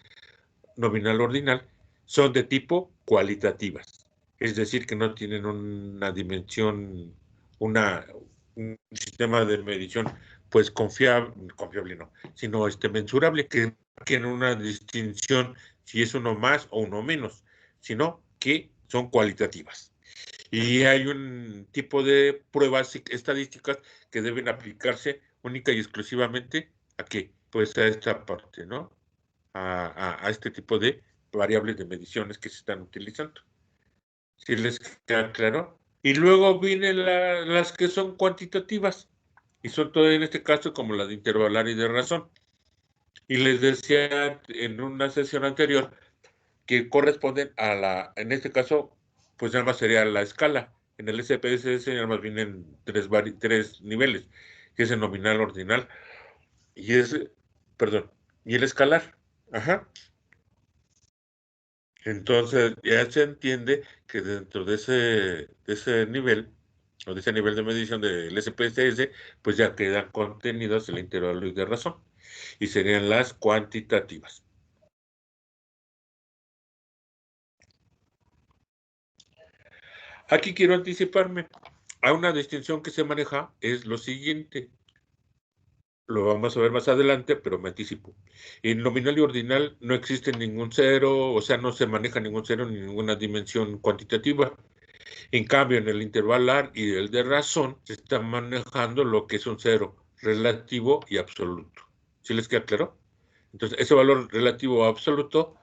nominal o ordinal son de tipo cualitativas. Es decir, que no tienen una dimensión, un sistema de medición pues confiable no, sino mensurable, que tiene una distinción si es uno más o uno menos, sino que son cualitativas. Y hay un tipo de pruebas estadísticas que deben aplicarse única y exclusivamente ¿a qué? Pues a esta parte, ¿no? A este tipo de variables de mediciones que se están utilizando. ¿Sí les queda claro? Y luego vienen las que son cuantitativas, y son todas en este caso como la de intervalar y de razón. Y les decía en una sesión anterior que corresponden en este caso, pues nada más sería la escala. En el SPSS nada más vienen tres niveles, que es el nominal, ordinal, y y el escalar. Ajá. Entonces, ya se entiende que dentro de ese nivel, o de ese nivel de medición del SPSS, pues ya quedan contenidos el intervalo y de razón, y serían las cuantitativas. Aquí quiero anticiparme a una distinción que se maneja, es lo siguiente. Lo vamos a ver más adelante, pero me anticipo. En nominal y ordinal no existe ningún cero, o sea, no se maneja ningún cero ni ninguna dimensión cuantitativa. En cambio, en el intervalar y el de razón se está manejando lo que es un cero relativo y absoluto. ¿Sí les queda claro? Entonces, ese valor relativo o absoluto,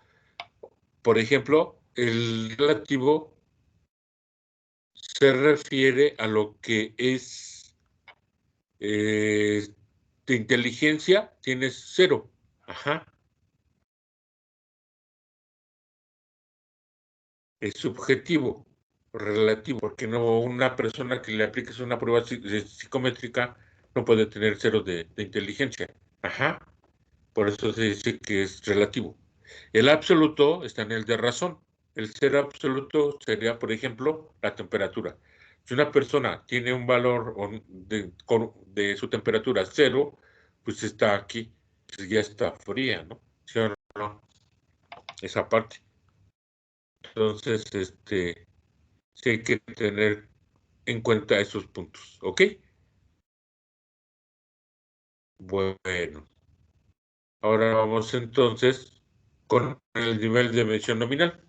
por ejemplo, el relativo se refiere a lo que es de inteligencia, tienes cero. Ajá. Es subjetivo, relativo, porque no una persona que le apliques una prueba psicométrica no puede tener cero de inteligencia. Ajá. Por eso se dice que es relativo. El absoluto está en el de razón. El cero absoluto sería, por ejemplo, la temperatura. Si una persona tiene un valor de su temperatura cero, pues está aquí, pues ya está fría, ¿no? ¿Sí o no? Esa parte. Entonces, sí hay que tener en cuenta esos puntos, ¿ok? Bueno, ahora vamos entonces con el nivel de medición nominal.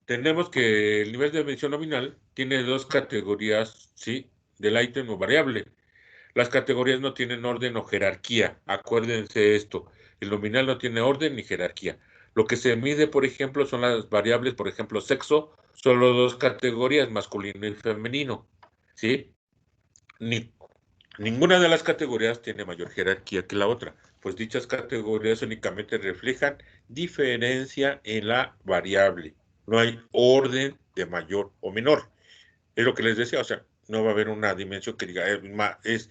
Tenemos que el nivel de medición nominal tiene dos categorías, ¿sí? Del ítem o variable. Las categorías no tienen orden o jerarquía. Acuérdense esto. El nominal no tiene orden ni jerarquía. Lo que se mide, por ejemplo, son las variables, por ejemplo, sexo, solo dos categorías, masculino y femenino, ¿sí? Ninguna de las categorías tiene mayor jerarquía que la otra, pues dichas categorías únicamente reflejan diferencia en la variable. No hay orden de mayor o menor. Es lo que les decía, o sea, no va a haber una dimensión que diga, es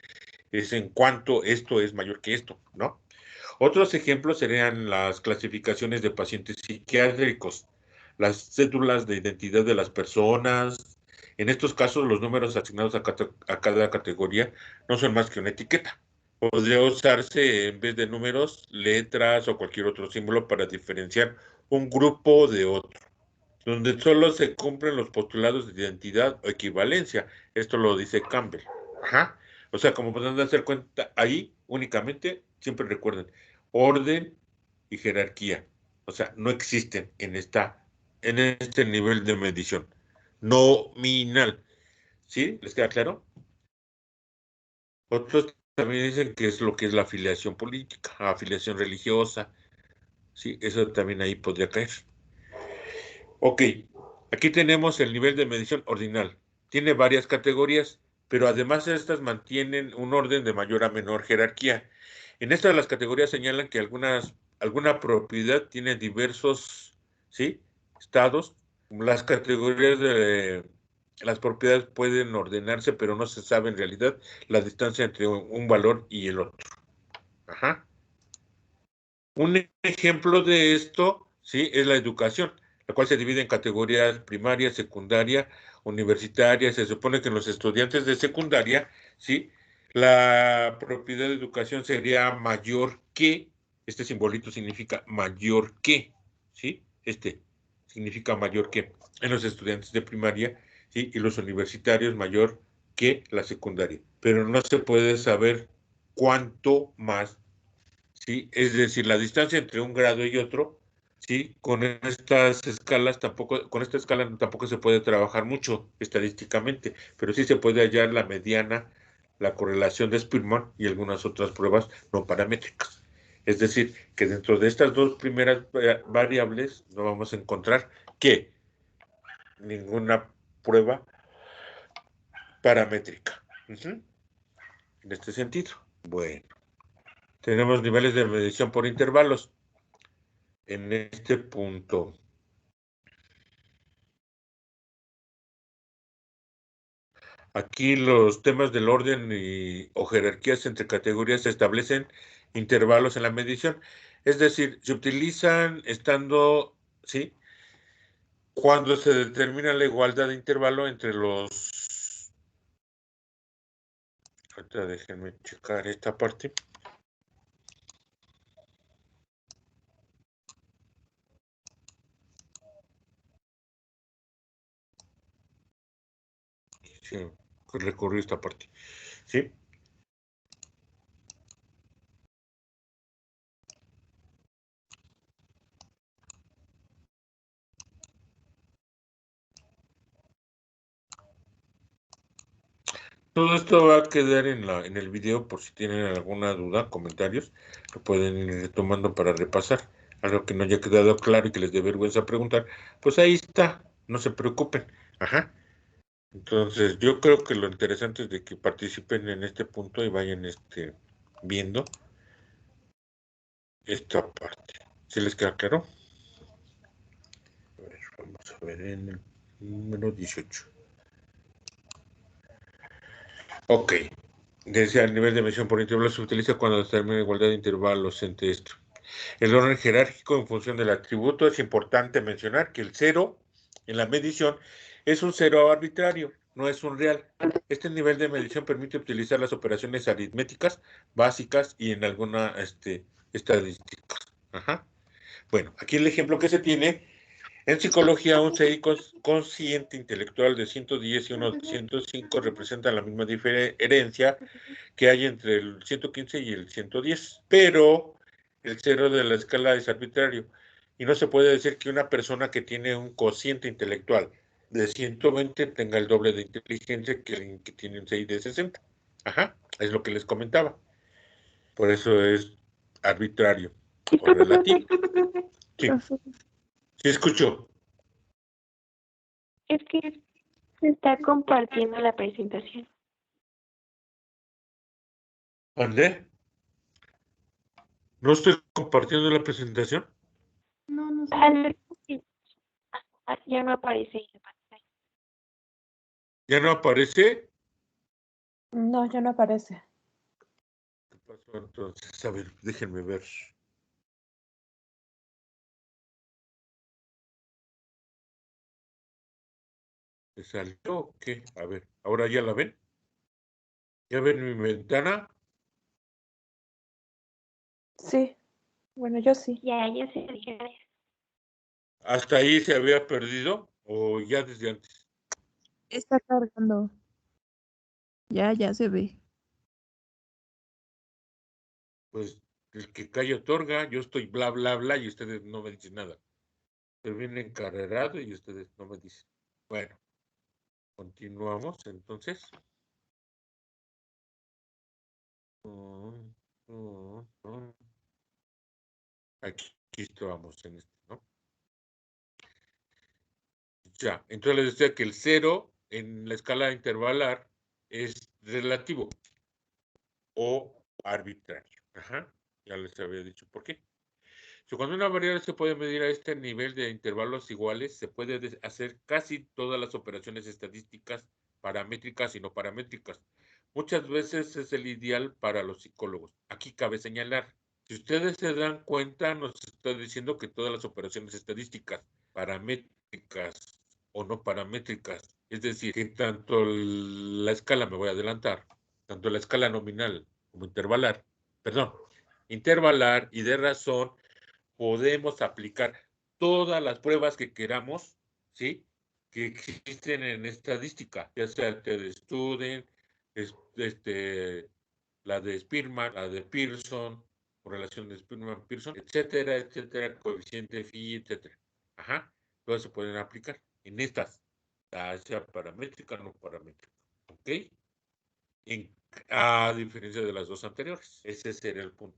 en cuanto esto es mayor que esto, ¿no? Otros ejemplos serían las clasificaciones de pacientes psiquiátricos, las cédulas de identidad de las personas. En estos casos, los números asignados a cada categoría no son más que una etiqueta. Podría usarse en vez de números, letras o cualquier otro símbolo para diferenciar un grupo de otro, donde solo se cumplen los postulados de identidad o equivalencia. Esto lo dice Campbell. Ajá. O sea, como pueden darse cuenta, ahí únicamente, siempre recuerden, orden y jerarquía. O sea, no existen en este nivel de medición. Nominal. ¿Sí? ¿Les queda claro? Otros también dicen que es lo que es la afiliación política, afiliación religiosa. Sí, eso también ahí podría caer. Ok, aquí tenemos el nivel de medición ordinal. Tiene varias categorías, pero además estas mantienen un orden de mayor a menor jerarquía. En estas las categorías señalan que alguna propiedad tiene diversos, ¿sí?, estados. Las categorías de las propiedades pueden ordenarse, pero no se sabe en realidad la distancia entre un valor y el otro. Ajá. Un ejemplo de esto, ¿sí?, es la educación, la cual se divide en categorías primaria, secundaria, universitaria. Se supone que en los estudiantes de secundaria, ¿sí?, la propiedad de educación sería mayor que, este simbolito significa mayor que, ¿sí? Este significa mayor que en los estudiantes de primaria, ¿sí?, y los universitarios mayor que la secundaria. Pero no se puede saber cuánto más. ¿Sí? Es decir, la distancia entre un grado y otro, ¿sí?, con estas escalas con esta escala tampoco se puede trabajar mucho estadísticamente, pero sí se puede hallar la mediana, la correlación de Spearman y algunas otras pruebas no paramétricas. Es decir, que dentro de estas dos primeras variables no vamos a encontrar que ninguna prueba paramétrica. En este sentido. Bueno. Tenemos niveles de medición por intervalos. En este punto, aquí los temas del orden o jerarquías entre categorías se establecen intervalos en la medición. Es decir, se utilizan estando, ¿sí?, cuando se determina la igualdad de intervalo entre los... Ahorita déjenme checar esta parte. Sí, recorrí esta parte, ¿sí? Todo esto va a quedar en el video por si tienen alguna duda, comentarios, lo pueden ir tomando para repasar. Algo que no haya quedado claro y que les dé vergüenza preguntar, pues ahí está, no se preocupen. Ajá. Entonces, yo creo que lo interesante es de que participen en este punto y vayan viendo esta parte. ¿Se les queda claro? A ver, vamos a ver en el número 18. Ok. Decía, el nivel de medición por intervalos se utiliza cuando determina igualdad de intervalos entre esto. El orden jerárquico en función del atributo. Es importante mencionar que el cero en la medición es un cero arbitrario, no es un real. Este nivel de medición permite utilizar las operaciones aritméticas básicas y en alguna estadística. Ajá. Bueno, aquí el ejemplo que se tiene En psicología, un CI consciente intelectual de 110 y uno de 105 representan la misma diferencia que hay entre el 115 y el 110, pero el cero de la escala es arbitrario y no se puede decir que una persona que tiene un cociente intelectual de 120 tenga el doble de inteligencia que alguien que tiene un CI de 60. Ajá, es lo que les comentaba. Por eso es arbitrario o relativo. Sí, sí escucho. Es que se está compartiendo la presentación. ¿André? ¿No estoy compartiendo la presentación? No sé. Ya no aparece. ¿Ya no aparece? No, ya no aparece. ¿Qué pasó entonces? A ver, déjenme ver. ¿Se salió o qué? A ver, ¿ahora ya la ven? ¿Ya ven mi ventana? Sí. Bueno, yo sí. Ya se dijeron. ¿Hasta ahí se había perdido? ¿O ya desde antes? Está cargando. Ya se ve. Pues el que calla otorga, yo estoy bla, bla, bla y ustedes no me dicen nada. Se viene encarrerado y ustedes no me dicen. Bueno, continuamos entonces. Aquí estábamos en esto, ¿no? Ya, entonces les decía que el 0 en la escala intervalar es relativo o arbitrario. Ajá, ya les había dicho por qué. Cuando una variable se puede medir a este nivel de intervalos iguales, se puede hacer casi todas las operaciones estadísticas paramétricas y no paramétricas. Muchas veces es el ideal para los psicólogos. Aquí cabe señalar, si ustedes se dan cuenta, nos está diciendo que todas las operaciones estadísticas, paramétricas o no paramétricas, es decir, que tanto la escala, me voy a adelantar, tanto la escala nominal como intervalar, perdón, intervalar y de razón, podemos aplicar todas las pruebas que queramos, ¿sí? Que existen en estadística, ya sea el de Student, la de Spearman, la de Pearson, correlación de Spearman-Pearson, etcétera, etcétera, coeficiente phi, etcétera. Ajá, todas se pueden aplicar en estas, ya sea paramétrica o no paramétrica, ¿ok? A diferencia de las dos anteriores, ese sería el punto.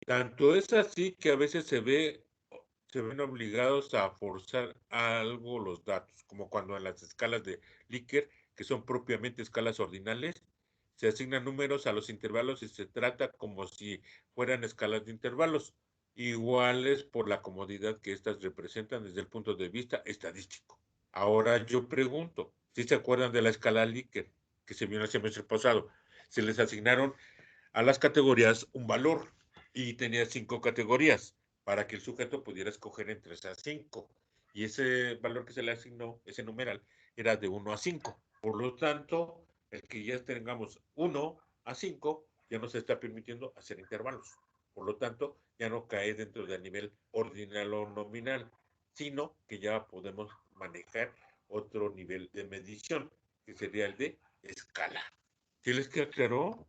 Tanto es así que a veces se ven obligados a forzar algo los datos, como cuando en las escalas de Likert, que son propiamente escalas ordinales, se asignan números a los intervalos y se trata como si fueran escalas de intervalos, iguales por la comodidad que éstas representan desde el punto de vista estadístico. Ahora yo pregunto, ¿si se acuerdan de la escala Likert que se vio en el semestre pasado? Se les asignaron a las categorías un valor y tenía 5 categorías para que el sujeto pudiera escoger entre esas 5. Y ese valor que se le asignó, ese numeral, era de 1 a 5. Por lo tanto, el que ya tengamos 1 a 5 ya nos está permitiendo hacer intervalos. Por lo tanto, ya no cae dentro del nivel ordinal o nominal, sino que ya podemos manejar otro nivel de medición, que sería el de escala. ¿Sí les queda claro?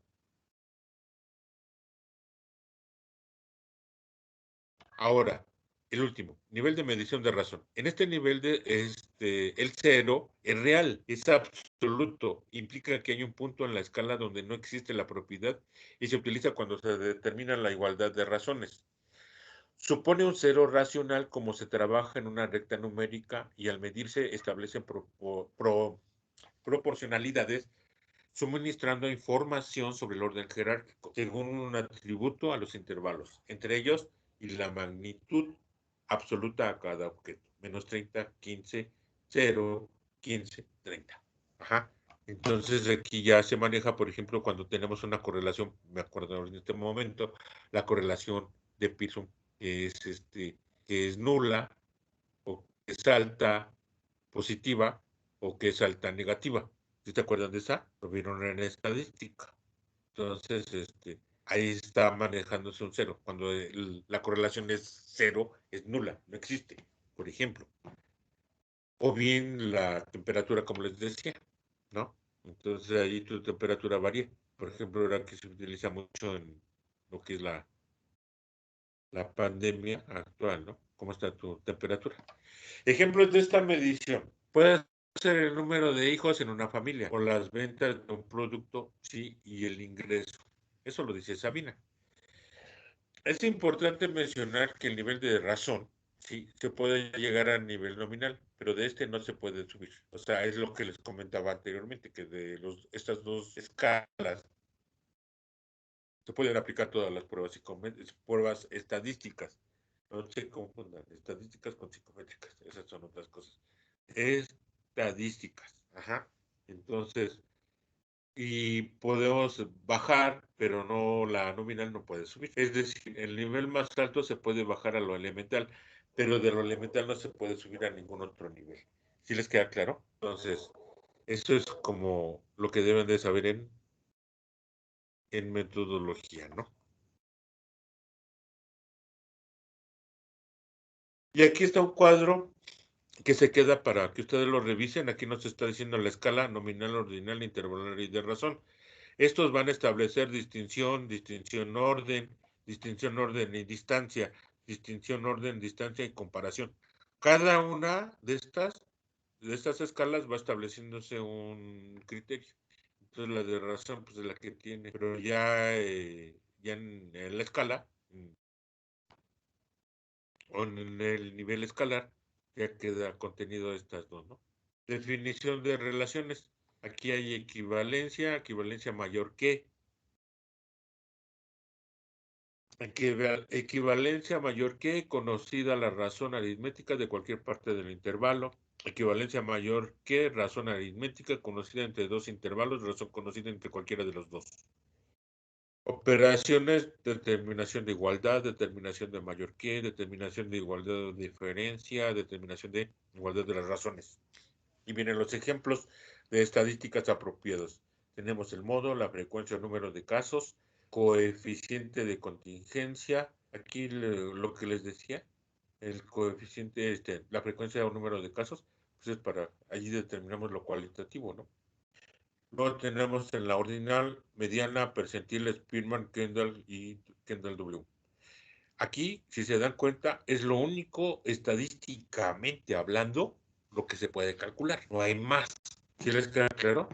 Ahora, el último, nivel de medición de razón. En este nivel el 0 es real, es absoluto. Implica que hay un punto en la escala donde no existe la propiedad y se utiliza cuando se determina la igualdad de razones. Supone un 0 racional como se trabaja en una recta numérica y al medirse establecen proporcionalidades suministrando información sobre el orden jerárquico, según un atributo a los intervalos, entre ellos y la magnitud absoluta a cada objeto, menos 30, 15, 0, 15, 30. Ajá. Entonces aquí ya se maneja, por ejemplo, cuando tenemos una correlación, me acuerdo en este momento, la correlación de Pearson que es nula, o que es alta positiva, o que es alta negativa. ¿Sí te acuerdan de esa? Lo vieron en estadística. Entonces, ahí está manejándose un 0. Cuando la correlación es 0, es nula, no existe. por ejemplo. O bien la temperatura, como les decía, ¿no? Entonces ahí tu temperatura varía. Por ejemplo, ahora que se utiliza mucho en lo que es la pandemia actual, ¿no? ¿Cómo está tu temperatura? Ejemplos de esta medición. Puede ser el número de hijos en una familia o las ventas de un producto, sí, y el ingreso. Eso lo dice Sabina. Es importante mencionar que el nivel de razón, sí, se puede llegar al nivel nominal, pero de este no se puede subir. O sea, es lo que les comentaba anteriormente, que de estas dos escalas se pueden aplicar todas las pruebas pruebas estadísticas. No se confundan, estadísticas con psicométricas, esas son otras cosas. Estadísticas, ajá. Entonces, y podemos bajar, pero no, la nominal no puede subir. Es decir, el nivel más alto se puede bajar a lo elemental, pero de lo elemental no se puede subir a ningún otro nivel. ¿Sí les queda claro? Entonces, eso es como lo que deben de saber en metodología, ¿no? Y aquí está un cuadro que se queda para que ustedes lo revisen. Aquí nos está diciendo la escala nominal, ordinal, intervalar y de razón. Estos van a establecer distinción, distinción, orden y distancia, distinción, orden, distancia y comparación. Cada una de estas escalas va estableciéndose un criterio. Entonces la de razón pues es la que tiene, pero ya en la escala, o en el nivel escalar, ya queda contenido estas dos, ¿no? Definición de relaciones. Aquí hay equivalencia mayor que. Equivalencia mayor que conocida la razón aritmética de cualquier parte del intervalo. Equivalencia mayor que razón aritmética conocida entre dos intervalos, razón conocida entre cualquiera de los dos. Operaciones, determinación de igualdad, determinación de mayor que, determinación de igualdad o diferencia, determinación de igualdad de las razones. Y vienen los ejemplos de estadísticas apropiados. Tenemos el modo, la frecuencia o número de casos, coeficiente de contingencia. Aquí lo que les decía, el coeficiente, la frecuencia o número de casos, pues es para, allí determinamos lo cualitativo, ¿no? Luego tenemos en la ordinal, mediana, percentil, Spearman, Kendall y Kendall W. Aquí, si se dan cuenta, es lo único estadísticamente hablando lo que se puede calcular. No hay más. ¿Sí les queda claro?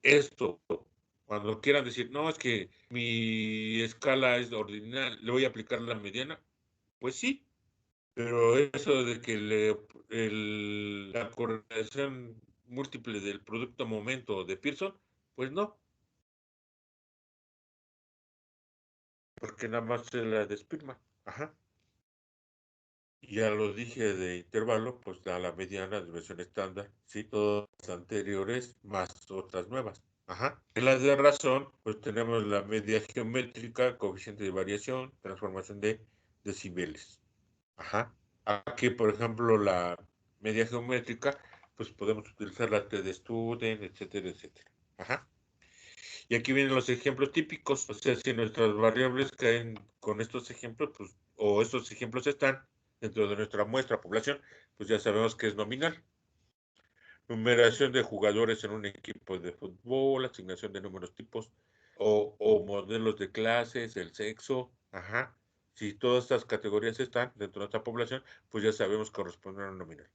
Esto, cuando quieran decir, no, es que mi escala es ordinal, le voy a aplicar la mediana, pues sí, pero eso de que la correlación múltiple del producto momento de Pearson, pues no, porque nada más es la de Spearman. Ajá. Ya lo dije de intervalo, pues da la mediana de versión estándar, ¿sí? Todas las anteriores más otras nuevas. Ajá. En las de razón, pues tenemos la media geométrica, coeficiente de variación, transformación de decibeles. Ajá. Aquí, por ejemplo, la media geométrica, pues podemos utilizar la T de Student, etcétera, etcétera. Ajá. Y aquí vienen los ejemplos típicos. O sea, si nuestras variables caen con estos ejemplos, pues, o estos ejemplos están dentro de nuestra muestra población, pues ya sabemos que es nominal. Numeración de jugadores en un equipo de fútbol, asignación de números tipos o modelos de clases, el sexo, ajá. Si todas estas categorías están dentro de nuestra población, pues ya sabemos que corresponden a un nominal.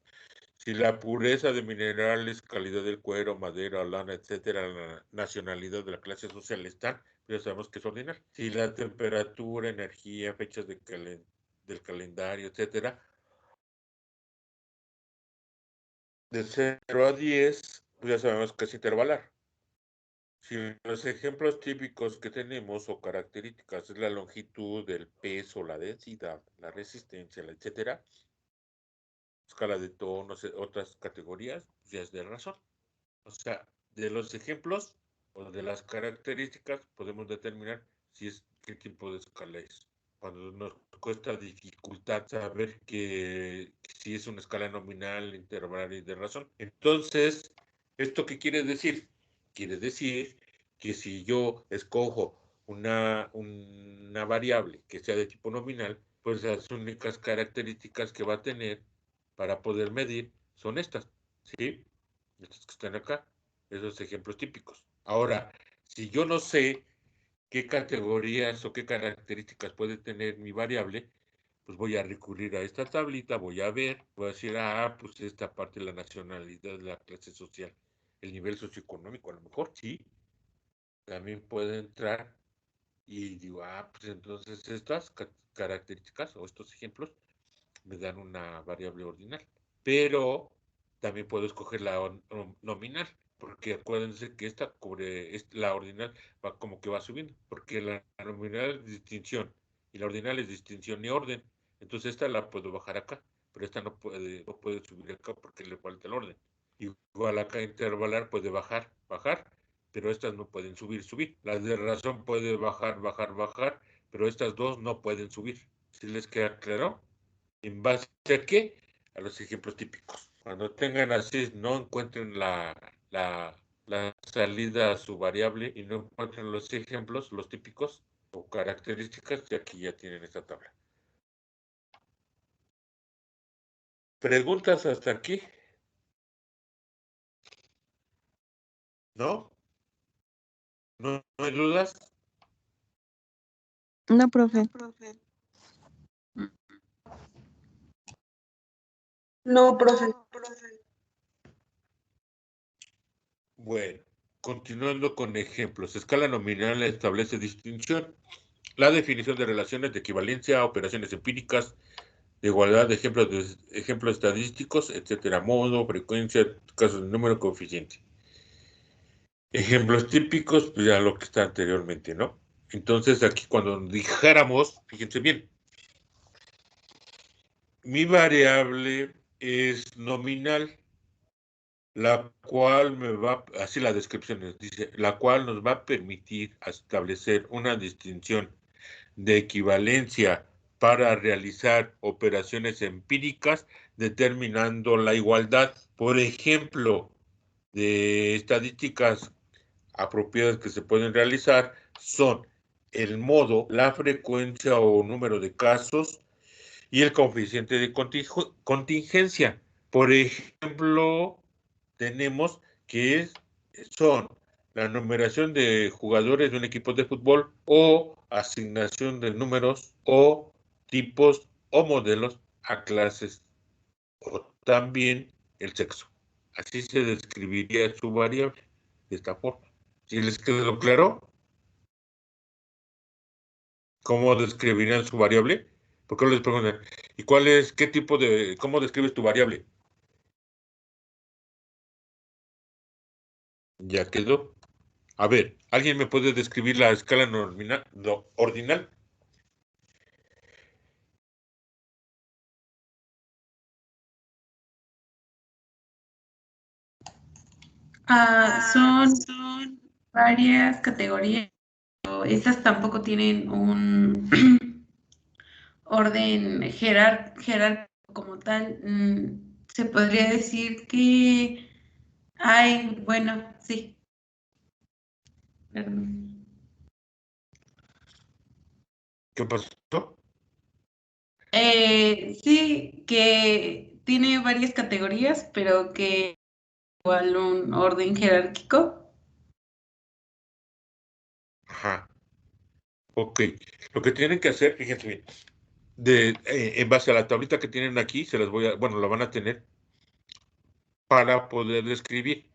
Si la pureza de minerales, calidad del cuero, madera, lana, etcétera, la nacionalidad de la clase social están, ya sabemos que es ordinal. Si la temperatura, energía, fechas del calendario, etcétera, de 0 a 10, pues ya sabemos que es intervalar. Si los ejemplos típicos que tenemos o características es la longitud, el peso, la densidad, la resistencia, etcétera, escala de tonos, otras categorías, ya es de razón. O sea, de los ejemplos o de las características podemos determinar qué tipo de escala es. Cuando nos cuesta dificultad saber que si es una escala nominal, intervalar y de razón. Entonces, ¿esto qué quiere decir? Quiere decir que si yo escojo una variable que sea de tipo nominal, pues las únicas características que va a tener para poder medir son estas, ¿sí? Estas que están acá, esos ejemplos típicos. Ahora, si yo no sé qué categorías o qué características puede tener mi variable, pues voy a recurrir a esta tablita, voy a ver, voy a decir, pues esta parte de la nacionalidad, de la clase social, el nivel socioeconómico, a lo mejor, sí, también puede entrar y digo, pues entonces estas características o estos ejemplos me dan una variable ordinal. Pero también puedo escoger la nominal, porque acuérdense que esta la ordinal va como que va subiendo, porque la nominal es distinción y la ordinal es distinción y orden. Entonces esta la puedo bajar acá, pero esta no puede subir acá porque le falta el orden. Igual acá intervalar puede bajar, pero estas no pueden subir. La de razón puede bajar, pero estas dos no pueden subir. ¿Sí les queda claro? ¿En base a qué? A los ejemplos típicos. Cuando tengan así, no encuentren la salida a su variable y no encuentren los ejemplos, los típicos o características, y aquí ya tienen esta tabla. ¿Preguntas hasta aquí? ¿No? ¿No hay dudas? No, profe. No, profe. Bueno, continuando con ejemplos. Escala nominal establece distinción. La definición de relaciones de equivalencia, operaciones empíricas, de igualdad, de ejemplos estadísticos, etcétera. Modo, frecuencia, casos de número, coeficiente. Ejemplos típicos, pues ya lo que está anteriormente, ¿no? Entonces aquí cuando dijéramos, fíjense bien, mi variable es nominal, la cual me va, así la descripción dice, la cual nos va a permitir establecer una distinción de equivalencia para realizar operaciones empíricas determinando la igualdad. Por ejemplo, de estadísticas apropiadas que se pueden realizar son el modo, la frecuencia o número de casos y el coeficiente de contingencia. Por ejemplo, tenemos que son la numeración de jugadores de un equipo de fútbol o asignación de números o tipos o modelos a clases o también el sexo. Así se describiría su variable de esta forma. ¿Sí les quedó claro? ¿Cómo describirían su variable? ¿Por qué les preguntan? ¿Y cómo describes tu variable? Ya quedó. A ver, ¿alguien me puede describir la escala ordinal? Son varias categorías, pero estas tampoco tienen un orden jerárquico como tal. Se podría decir que hay, bueno, sí. Perdón. ¿Qué pasó? Sí, que tiene varias categorías, pero que igual un orden jerárquico. Ajá. Ok. Lo que tienen que hacer, fíjense bien, en base a la tablita que tienen aquí, la van a tener para poder describir.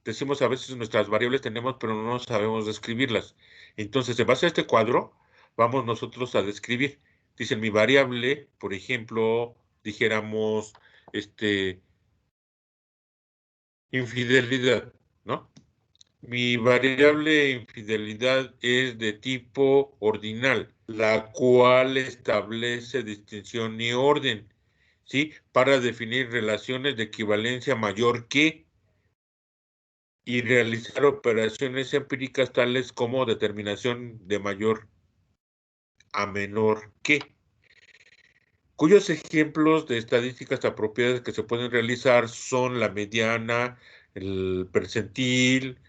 Decimos a veces nuestras variables tenemos, pero no sabemos describirlas. Entonces, en base a este cuadro, vamos nosotros a describir. Dicen mi variable, por ejemplo, dijéramos, infidelidad, ¿no? Mi variable infidelidad es de tipo ordinal, la cual establece distinción y orden, ¿sí? Para definir relaciones de equivalencia mayor que y realizar operaciones empíricas tales como determinación de mayor a menor que, cuyos ejemplos de estadísticas apropiadas que se pueden realizar son la mediana, el percentil,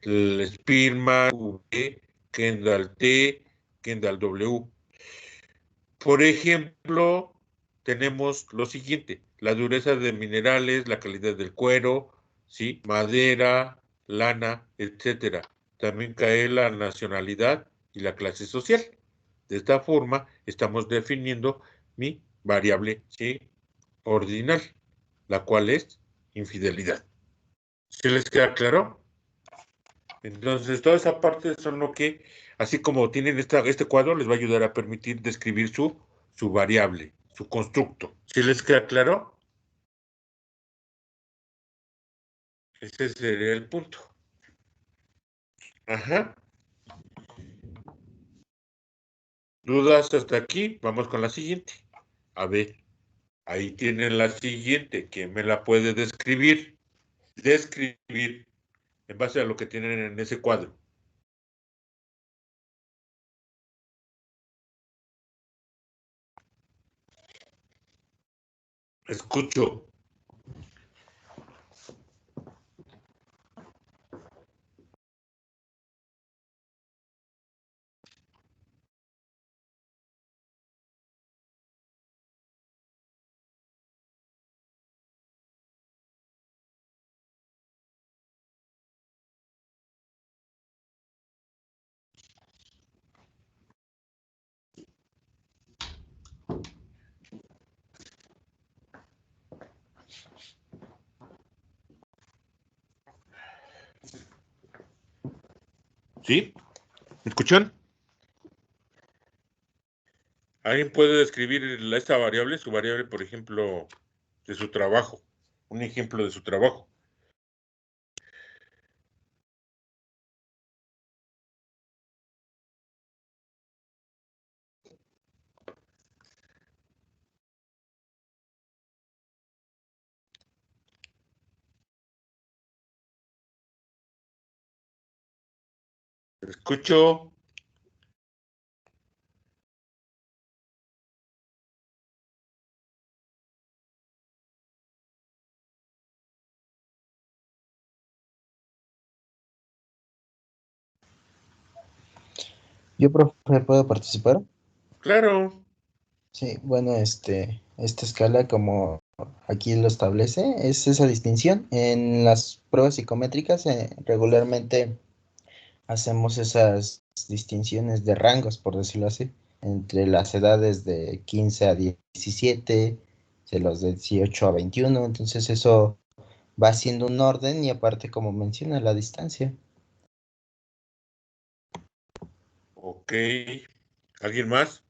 el Spearman V, Kendall T, Kendall W. Por ejemplo, tenemos lo siguiente, la dureza de minerales, la calidad del cuero, ¿sí? Madera, lana, etcétera. También cae la nacionalidad y la clase social. De esta forma, estamos definiendo mi variable, ¿sí? Ordinal, la cual es infidelidad. ¿Se les queda claro? Entonces, toda esa parte son lo que, así como tienen este cuadro, les va a ayudar a permitir describir su variable, su constructo. ¿Sí les queda claro? Ese sería el punto. Ajá. ¿Dudas hasta aquí? Vamos con la siguiente. A ver, ahí tienen la siguiente. ¿Quién me la puede describir? Describir en base a lo que tienen en ese cuadro. Escucho. ¿Sí? ¿Me escuchan? ¿Alguien puede describir esta variable? Su variable, por ejemplo, de su trabajo. Un ejemplo de su trabajo. Escucho. Yo, profe, ¿puedo participar? Claro. Sí, bueno, esta escala, como aquí lo establece, es esa distinción. En las pruebas psicométricas, regularmente hacemos esas distinciones de rangos, por decirlo así, entre las edades de 15 a 17, de los de 18 a 21. Entonces eso va haciendo un orden y aparte, como menciona, la distancia. Ok. ¿Alguien más?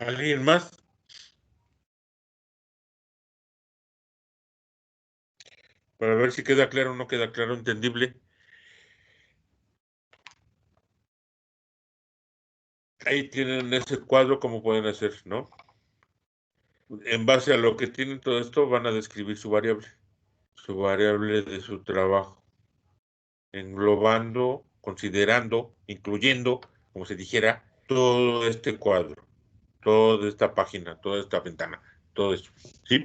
¿Alguien más? Para ver si queda claro o no queda claro, entendible. Ahí tienen ese cuadro, como pueden hacer, ¿no? En base a lo que tienen todo esto, van a describir su variable de su trabajo, englobando, considerando, incluyendo, como se dijera, todo este cuadro, toda esta página, toda esta ventana, todo eso, ¿sí?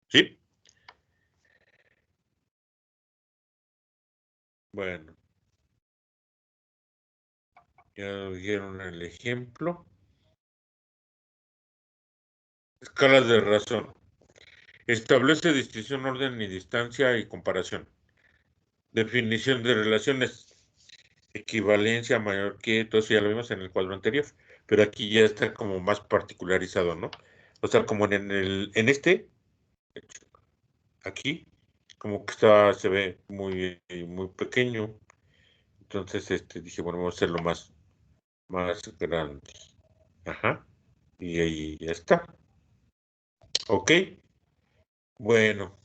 ¿Sí? Bueno, ya vieron el ejemplo. Escalas de razón. Establece distinción, orden y distancia y comparación. Definición de relaciones. Equivalencia mayor que, todo eso ya lo vimos en el cuadro anterior, pero aquí ya está como más particularizado, ¿no? O sea, como en este, aquí, como que se ve muy pequeño. Entonces dije, bueno, vamos a hacerlo más grande. Ajá. Y ahí ya está. Ok. Bueno.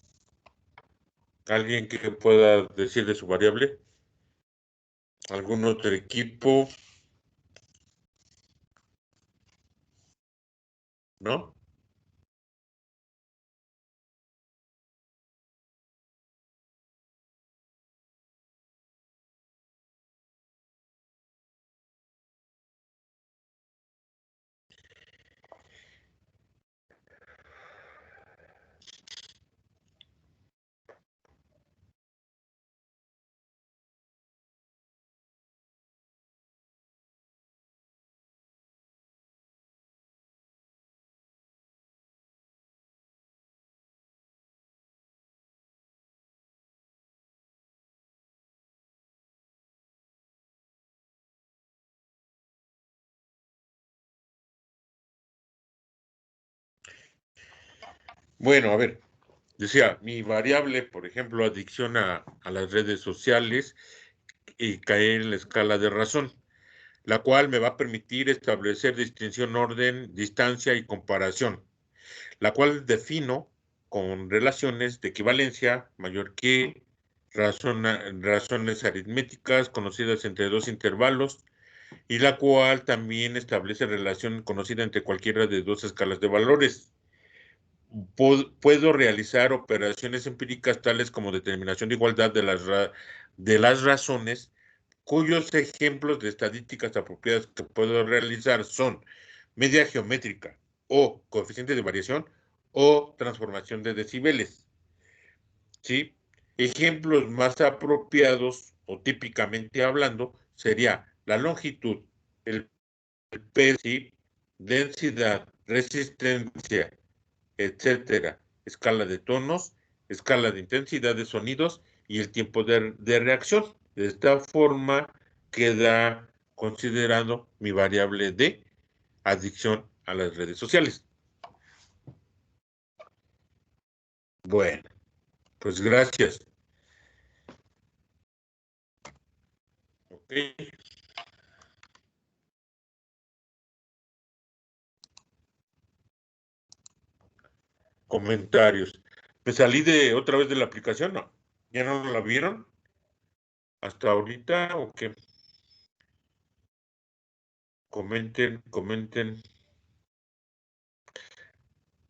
¿Alguien que pueda decir de su variable? ¿Algún otro equipo? ¿No? Bueno, a ver. Decía, mi variable, por ejemplo, adicción a las redes sociales y caer en la escala de razón, la cual me va a permitir establecer distinción, orden, distancia y comparación, la cual defino con relaciones de equivalencia mayor que razones aritméticas conocidas entre dos intervalos, y la cual también establece relación conocida entre cualquiera de dos escalas de valores. Puedo realizar operaciones empíricas tales como determinación de igualdad de las razones, cuyos ejemplos de estadísticas apropiadas que puedo realizar son media geométrica o coeficiente de variación o transformación de decibeles. ¿Sí? Ejemplos más apropiados o típicamente hablando sería la longitud, el peso, ¿sí? Densidad, resistencia, etcétera, escala de tonos, escala de intensidad de sonidos y el tiempo de reacción. De esta forma queda considerando mi variable de adicción a las redes sociales. Bueno, pues gracias. Ok. Comentarios. ¿Me salí otra vez de la aplicación? No. ¿Ya no la vieron? ¿Hasta ahorita o qué? Comenten.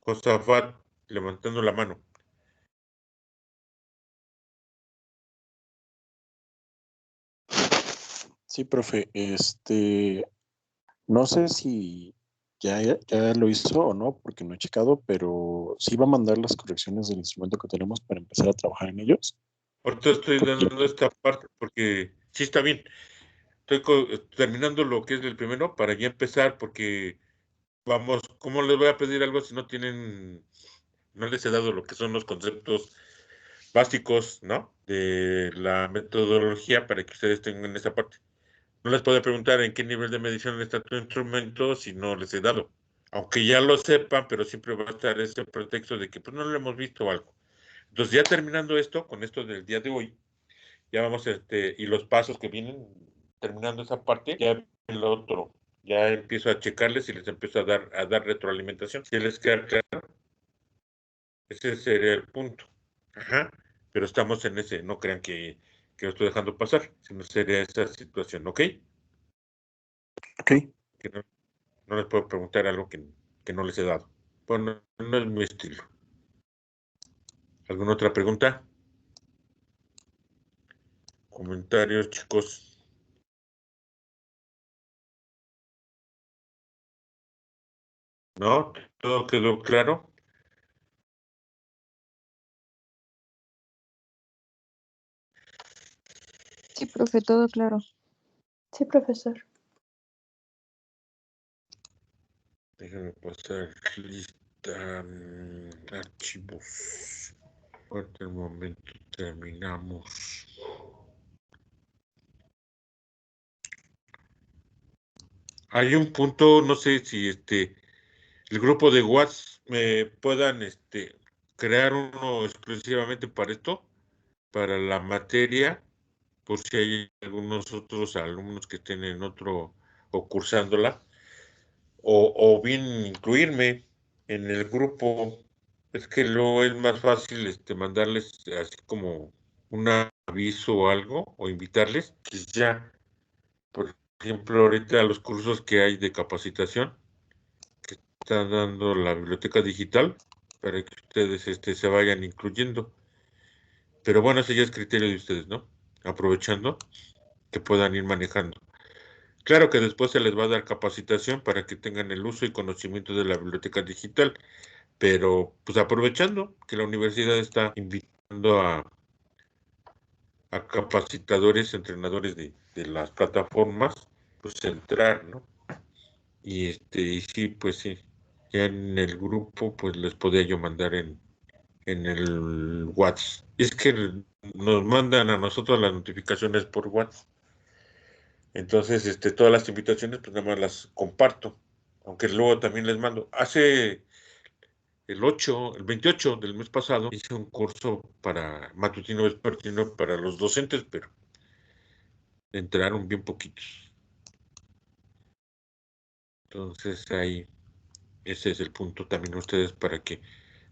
Josafat, levantando la mano. Sí, profe, no sé si ya lo hizo o no, porque no he checado, pero sí va a mandar las correcciones del instrumento que tenemos para empezar a trabajar en ellos. Ahorita estoy Porque dando esta parte porque sí está bien. Estoy terminando lo que es del primero para ya empezar porque vamos, ¿cómo les voy a pedir algo si no les he dado lo que son los conceptos básicos, ¿no? De la metodología para que ustedes tengan esa parte. No les puedo preguntar en qué nivel de medición está tu instrumento si no les he dado. Aunque ya lo sepan, pero siempre va a estar ese pretexto de que pues no lo hemos visto o algo. Entonces ya terminando esto, con esto del día de hoy, ya vamos, y los pasos que vienen, terminando esa parte, ya el otro, ya empiezo a checarles y les empiezo a dar retroalimentación. Si les queda claro, ese sería el punto. Ajá. Pero estamos en ese, no crean que lo estoy dejando pasar, sino sería esa situación, ¿ok? Ok. Que no les puedo preguntar algo que no les he dado. Bueno, no es mi estilo. ¿Alguna otra pregunta? Comentarios, chicos. ¿No? ¿Todo quedó claro? Sí, profe, todo claro. Sí, profesor. Déjame pasar lista, archivos. Por el momento terminamos. Hay un punto, no sé si el grupo de WhatsApp me puedan crear uno exclusivamente para esto. para la materia, por si hay algunos otros alumnos que estén en otro o cursándola, o bien incluirme en el grupo. Es que luego es más fácil mandarles así como un aviso o algo, o invitarles, que ya, por ejemplo, ahorita los cursos que hay de capacitación que está dando la biblioteca digital, para que ustedes se vayan incluyendo. Pero bueno, ese ya es criterio de ustedes, ¿no? Aprovechando que puedan ir manejando. Claro que después se les va a dar capacitación para que tengan el uso y conocimiento de la biblioteca digital, pero pues aprovechando que la universidad está invitando a capacitadores, entrenadores de las plataformas, pues entrar, ¿no? Y sí, pues sí, ya en el grupo pues les podía yo mandar en el WhatsApp. Es que nos mandan a nosotros las notificaciones por WhatsApp. Entonces, todas las invitaciones, pues nada más las comparto. Aunque luego también les mando. Hace el 28 del mes pasado, hice un curso para matutino vespertino para los docentes, pero entraron bien poquitos. Entonces, ahí, ese es el punto también ustedes para que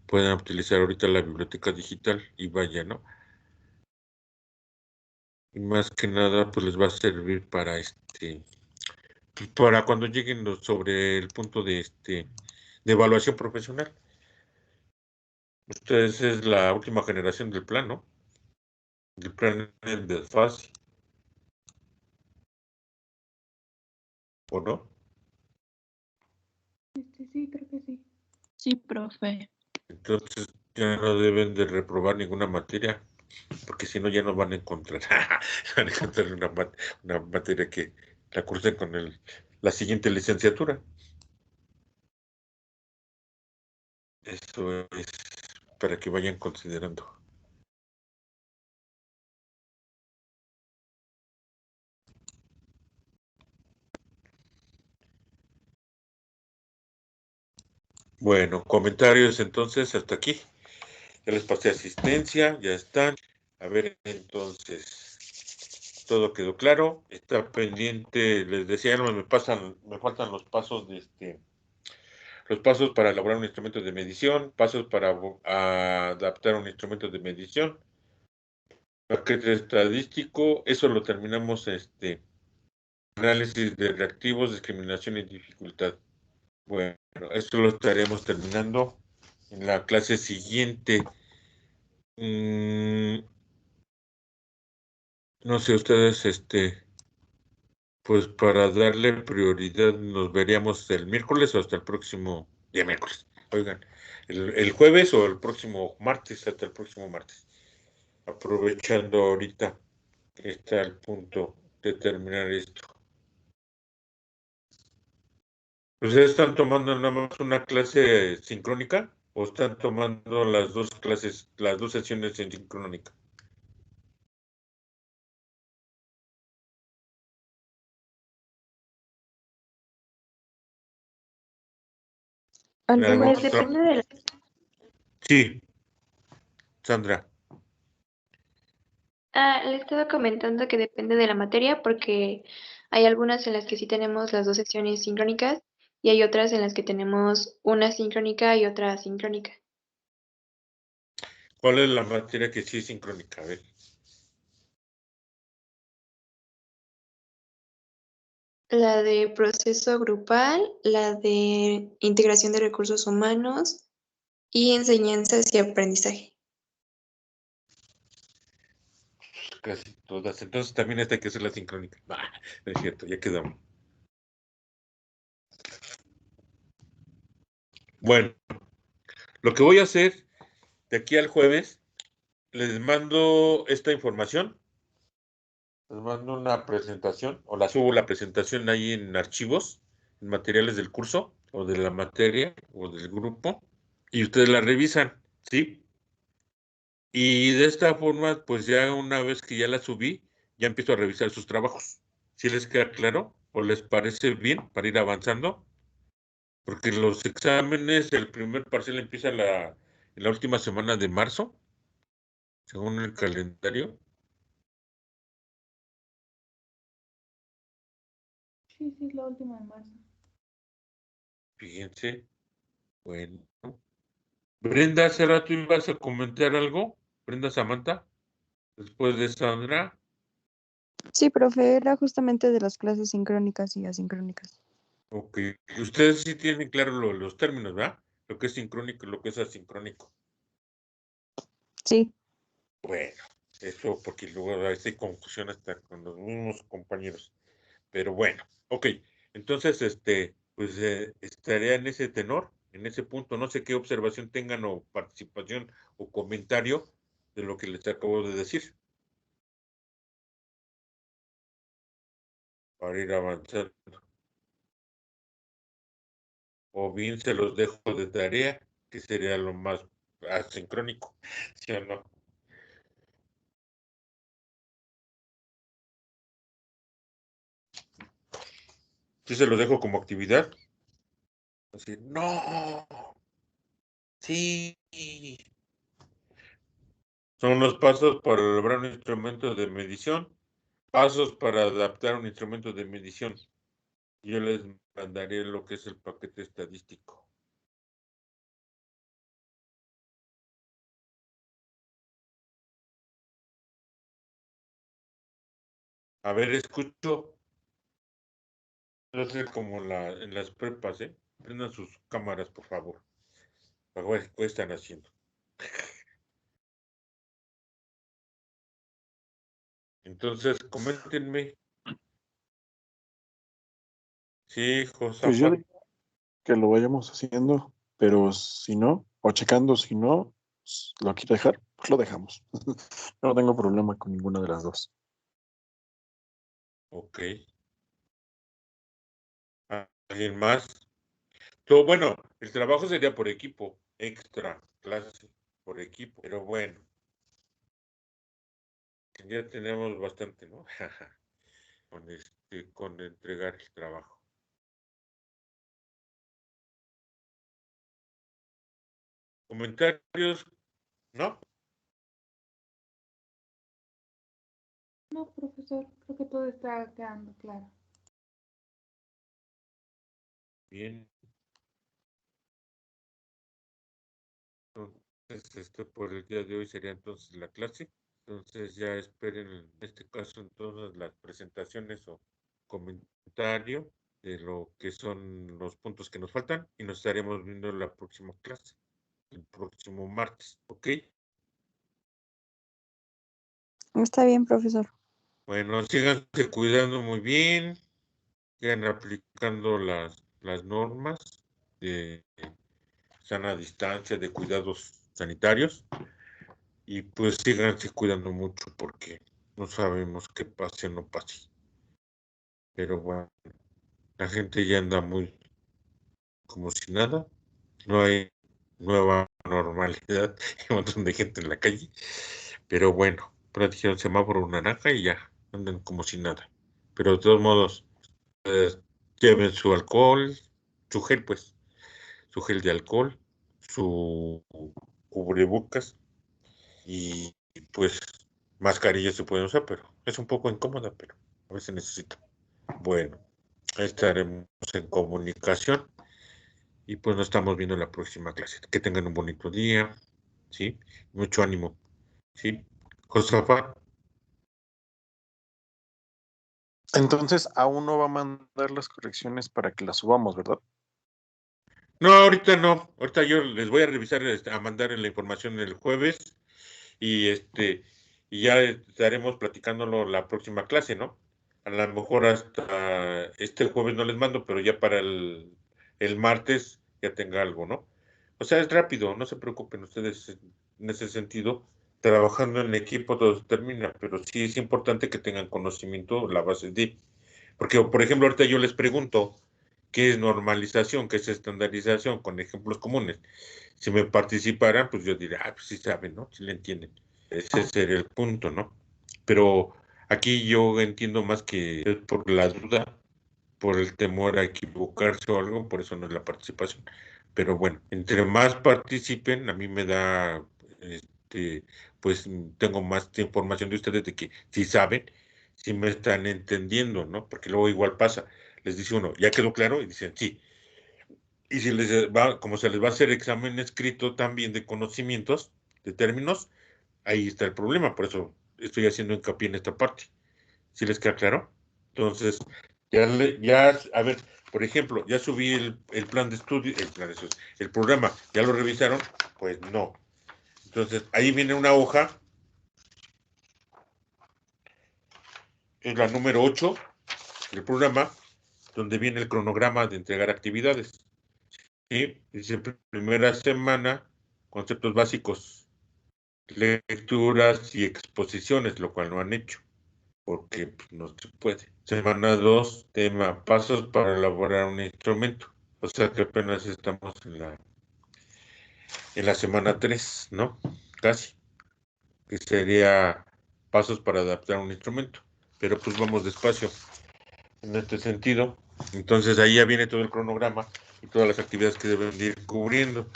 puedan utilizar ahorita la biblioteca digital y vaya, ¿no? Y más que nada, pues les va a servir para para cuando lleguen sobre el punto de evaluación profesional. Ustedes es la última generación del plan, ¿no? El plan de fácil, ¿o no? Sí, creo que sí. Sí, profe. Entonces ya no deben de reprobar ninguna materia, porque si no ya no van a encontrar, van a encontrar una materia que la cursen con la siguiente licenciatura. Eso es para que vayan considerando. Bueno, comentarios entonces hasta aquí. Ya les pasé asistencia, ya están. A ver, entonces, todo quedó claro. Está pendiente, les decía, no me faltan los pasos los pasos para elaborar un instrumento de medición, pasos para adaptar un instrumento de medición, paquete estadístico, eso lo terminamos, análisis de reactivos, discriminación y dificultad. Bueno, esto lo estaremos terminando en la clase siguiente. No sé, ustedes, pues para darle prioridad, nos veríamos el miércoles o hasta el próximo día miércoles. Oigan, el jueves o el próximo martes, hasta el próximo martes. Aprovechando ahorita que está el punto de terminar esto. ¿Ustedes están tomando nada más una clase sincrónica o están tomando las dos clases, las dos sesiones en sincrónica? ¿En algún Pues otro? depende de Sí, Sandra. le estaba comentando que depende de la materia porque hay algunas en las que sí tenemos las dos secciones sincrónicas y hay otras en las que tenemos una sincrónica y otra asincrónica. ¿Cuál es la materia que sí es sincrónica? A ver. La de proceso grupal, la de integración de recursos humanos y enseñanzas y aprendizaje. Casi todas. Entonces también esta hay que hacer la sincrónica. Bah, no es cierto, ya quedamos. Bueno, lo que voy a hacer de aquí al jueves, les mando esta información. Les mando una presentación o la subo la presentación ahí en archivos, en materiales del curso o de la materia o del grupo y ustedes la revisan, ¿sí? Y de esta forma, pues ya una vez que ya la subí, ya empiezo a revisar sus trabajos. ¿Sí les queda claro o les parece bien para ir avanzando? Porque los exámenes, el primer parcial empieza en la última semana de marzo según el calendario. Sí, sí, es la última de marzo. Fíjense. Bueno. Brenda, hace rato ibas a comentar algo. Brenda Samantha, después de Sandra. Sí, profe, era justamente de las clases sincrónicas y asincrónicas. Ok. Ustedes sí tienen claro los términos, ¿verdad? Lo que es sincrónico y lo que es asincrónico. Sí. Bueno, eso porque luego hay confusión hasta con los mismos compañeros. Pero bueno, ok. Entonces, pues estaría en ese tenor, en ese punto. No sé qué observación tengan o participación o comentario de lo que les acabo de decir. Para ir avanzando. O bien se los dejo de tarea, que sería lo más asincrónico, ¿sí o no? Sí se los dejo como actividad. Así, no, sí. Son los pasos para lograr un instrumento de medición, pasos para adaptar un instrumento de medición. Yo les mandaré lo que es el paquete estadístico. A ver, escucho. Va a ser como en las prepas, ¿eh? Prendan sus cámaras, por favor. Para ver qué están haciendo. Entonces, coméntenme. Sí, Pues yo Josafat. diría que lo vayamos haciendo, pero si no, o checando si no, lo quiere dejar, pues lo dejamos. No tengo problema con ninguna de las dos. Ok. ¿Alguien más? Todo, bueno, el trabajo sería por equipo, extra clase por equipo, pero bueno, ya tenemos bastante, ¿no? con entregar el trabajo. ¿Comentarios? ¿No? No, profesor, creo que todo está quedando claro. Bien. Entonces, por el día de hoy sería entonces la clase. Entonces ya esperen en este caso entonces las presentaciones o comentario de lo que son los puntos que nos faltan y nos estaremos viendo en la próxima clase, el próximo martes, ¿ok? Está bien, profesor. Bueno, síganse cuidando muy bien, sigan aplicando las normas de sana distancia, de cuidados sanitarios y pues síganse cuidando mucho porque no sabemos qué pase o no pase. Pero bueno, la gente ya anda muy como si nada, no hay nueva normalidad, hay un montón de gente en la calle, pero bueno, dijeron semáforo naranja y ya, andan como si nada. Pero de todos modos, lleven su alcohol, su gel pues, su gel de alcohol, su cubrebocas y pues mascarillas se pueden usar, pero es un poco incómoda, pero a veces necesito. Bueno, estaremos en comunicación. Y pues nos estamos viendo en la próxima clase. Que tengan un bonito día, ¿sí? Mucho ánimo, ¿sí? Josafat. Entonces, aún no va a mandar las correcciones para que las subamos, ¿verdad? No, ahorita no. Ahorita yo les voy a revisar, a mandar la información el jueves y y ya estaremos platicándolo la próxima clase, ¿no? A lo mejor hasta este jueves no les mando, pero ya para el martes ya tenga algo, ¿no? O sea, es rápido, no se preocupen ustedes en ese sentido. Trabajando en equipo todo se termina, pero sí es importante que tengan conocimiento la base de. Porque, por ejemplo, ahorita yo les pregunto qué es normalización, qué es estandarización, con ejemplos comunes. Si me participaran, pues yo diría, pues sí saben, ¿no? Sí le entienden. Ese sería el punto, ¿no? Pero aquí yo entiendo más que es por la duda, por el temor a equivocarse o algo, por eso no es la participación. Pero bueno, entre más participen, a mí me da pues tengo más información de ustedes de que si saben, si me están entendiendo, ¿no? Porque luego igual pasa, les dice uno, ¿ya quedó claro? Y dicen, sí. Y si les va, como se les va a hacer examen escrito también de conocimientos, de términos, ahí está el problema, por eso estoy haciendo hincapié en esta parte. ¿Sí les queda claro? Entonces, ya, a ver, por ejemplo, ya subí el plan de estudio, el programa, ¿ya lo revisaron? Pues no. Entonces, ahí viene una hoja, es la número 8 del programa, donde viene el cronograma de entregar actividades. ¿Sí? Dice, primera semana, conceptos básicos, lecturas y exposiciones, lo cual no han hecho, porque pues, no se puede. Semana 2, tema, pasos para elaborar un instrumento. O sea que apenas estamos en la semana 3, ¿no? Casi. Que sería pasos para adaptar un instrumento. Pero pues vamos despacio en este sentido. Entonces ahí ya viene todo el cronograma y todas las actividades que deben ir cubriendo.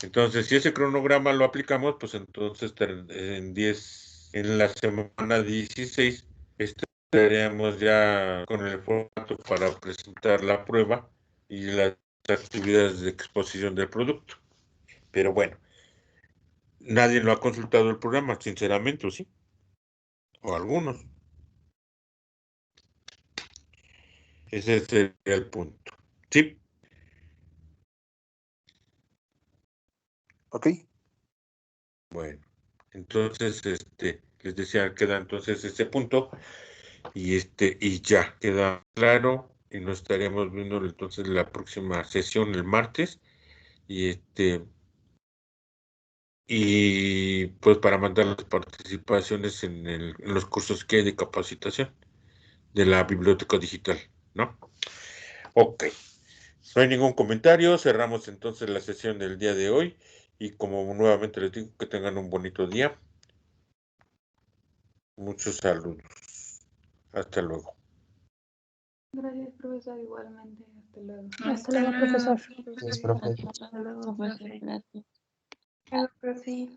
Entonces, si ese cronograma lo aplicamos, pues entonces en la semana 16 estaríamos ya con el formato para presentar la prueba y las actividades de exposición del producto. Pero bueno, nadie lo ha consultado el programa, sinceramente, ¿o sí? O algunos. Ese sería el punto. ¿Sí? Ok. Bueno, entonces, les decía, queda entonces este punto y ya queda claro y nos estaremos viendo entonces la próxima sesión el martes y pues para mandar las participaciones en los cursos que hay de capacitación de la biblioteca digital, ¿no? Ok, no hay ningún comentario, cerramos entonces la sesión del día de hoy y como nuevamente les digo que tengan un bonito día. Muchos saludos. Hasta luego. Gracias, profesor, igualmente. Hasta luego. Hasta luego, profesor. Es profe. Hasta luego, profe. Hola, profe.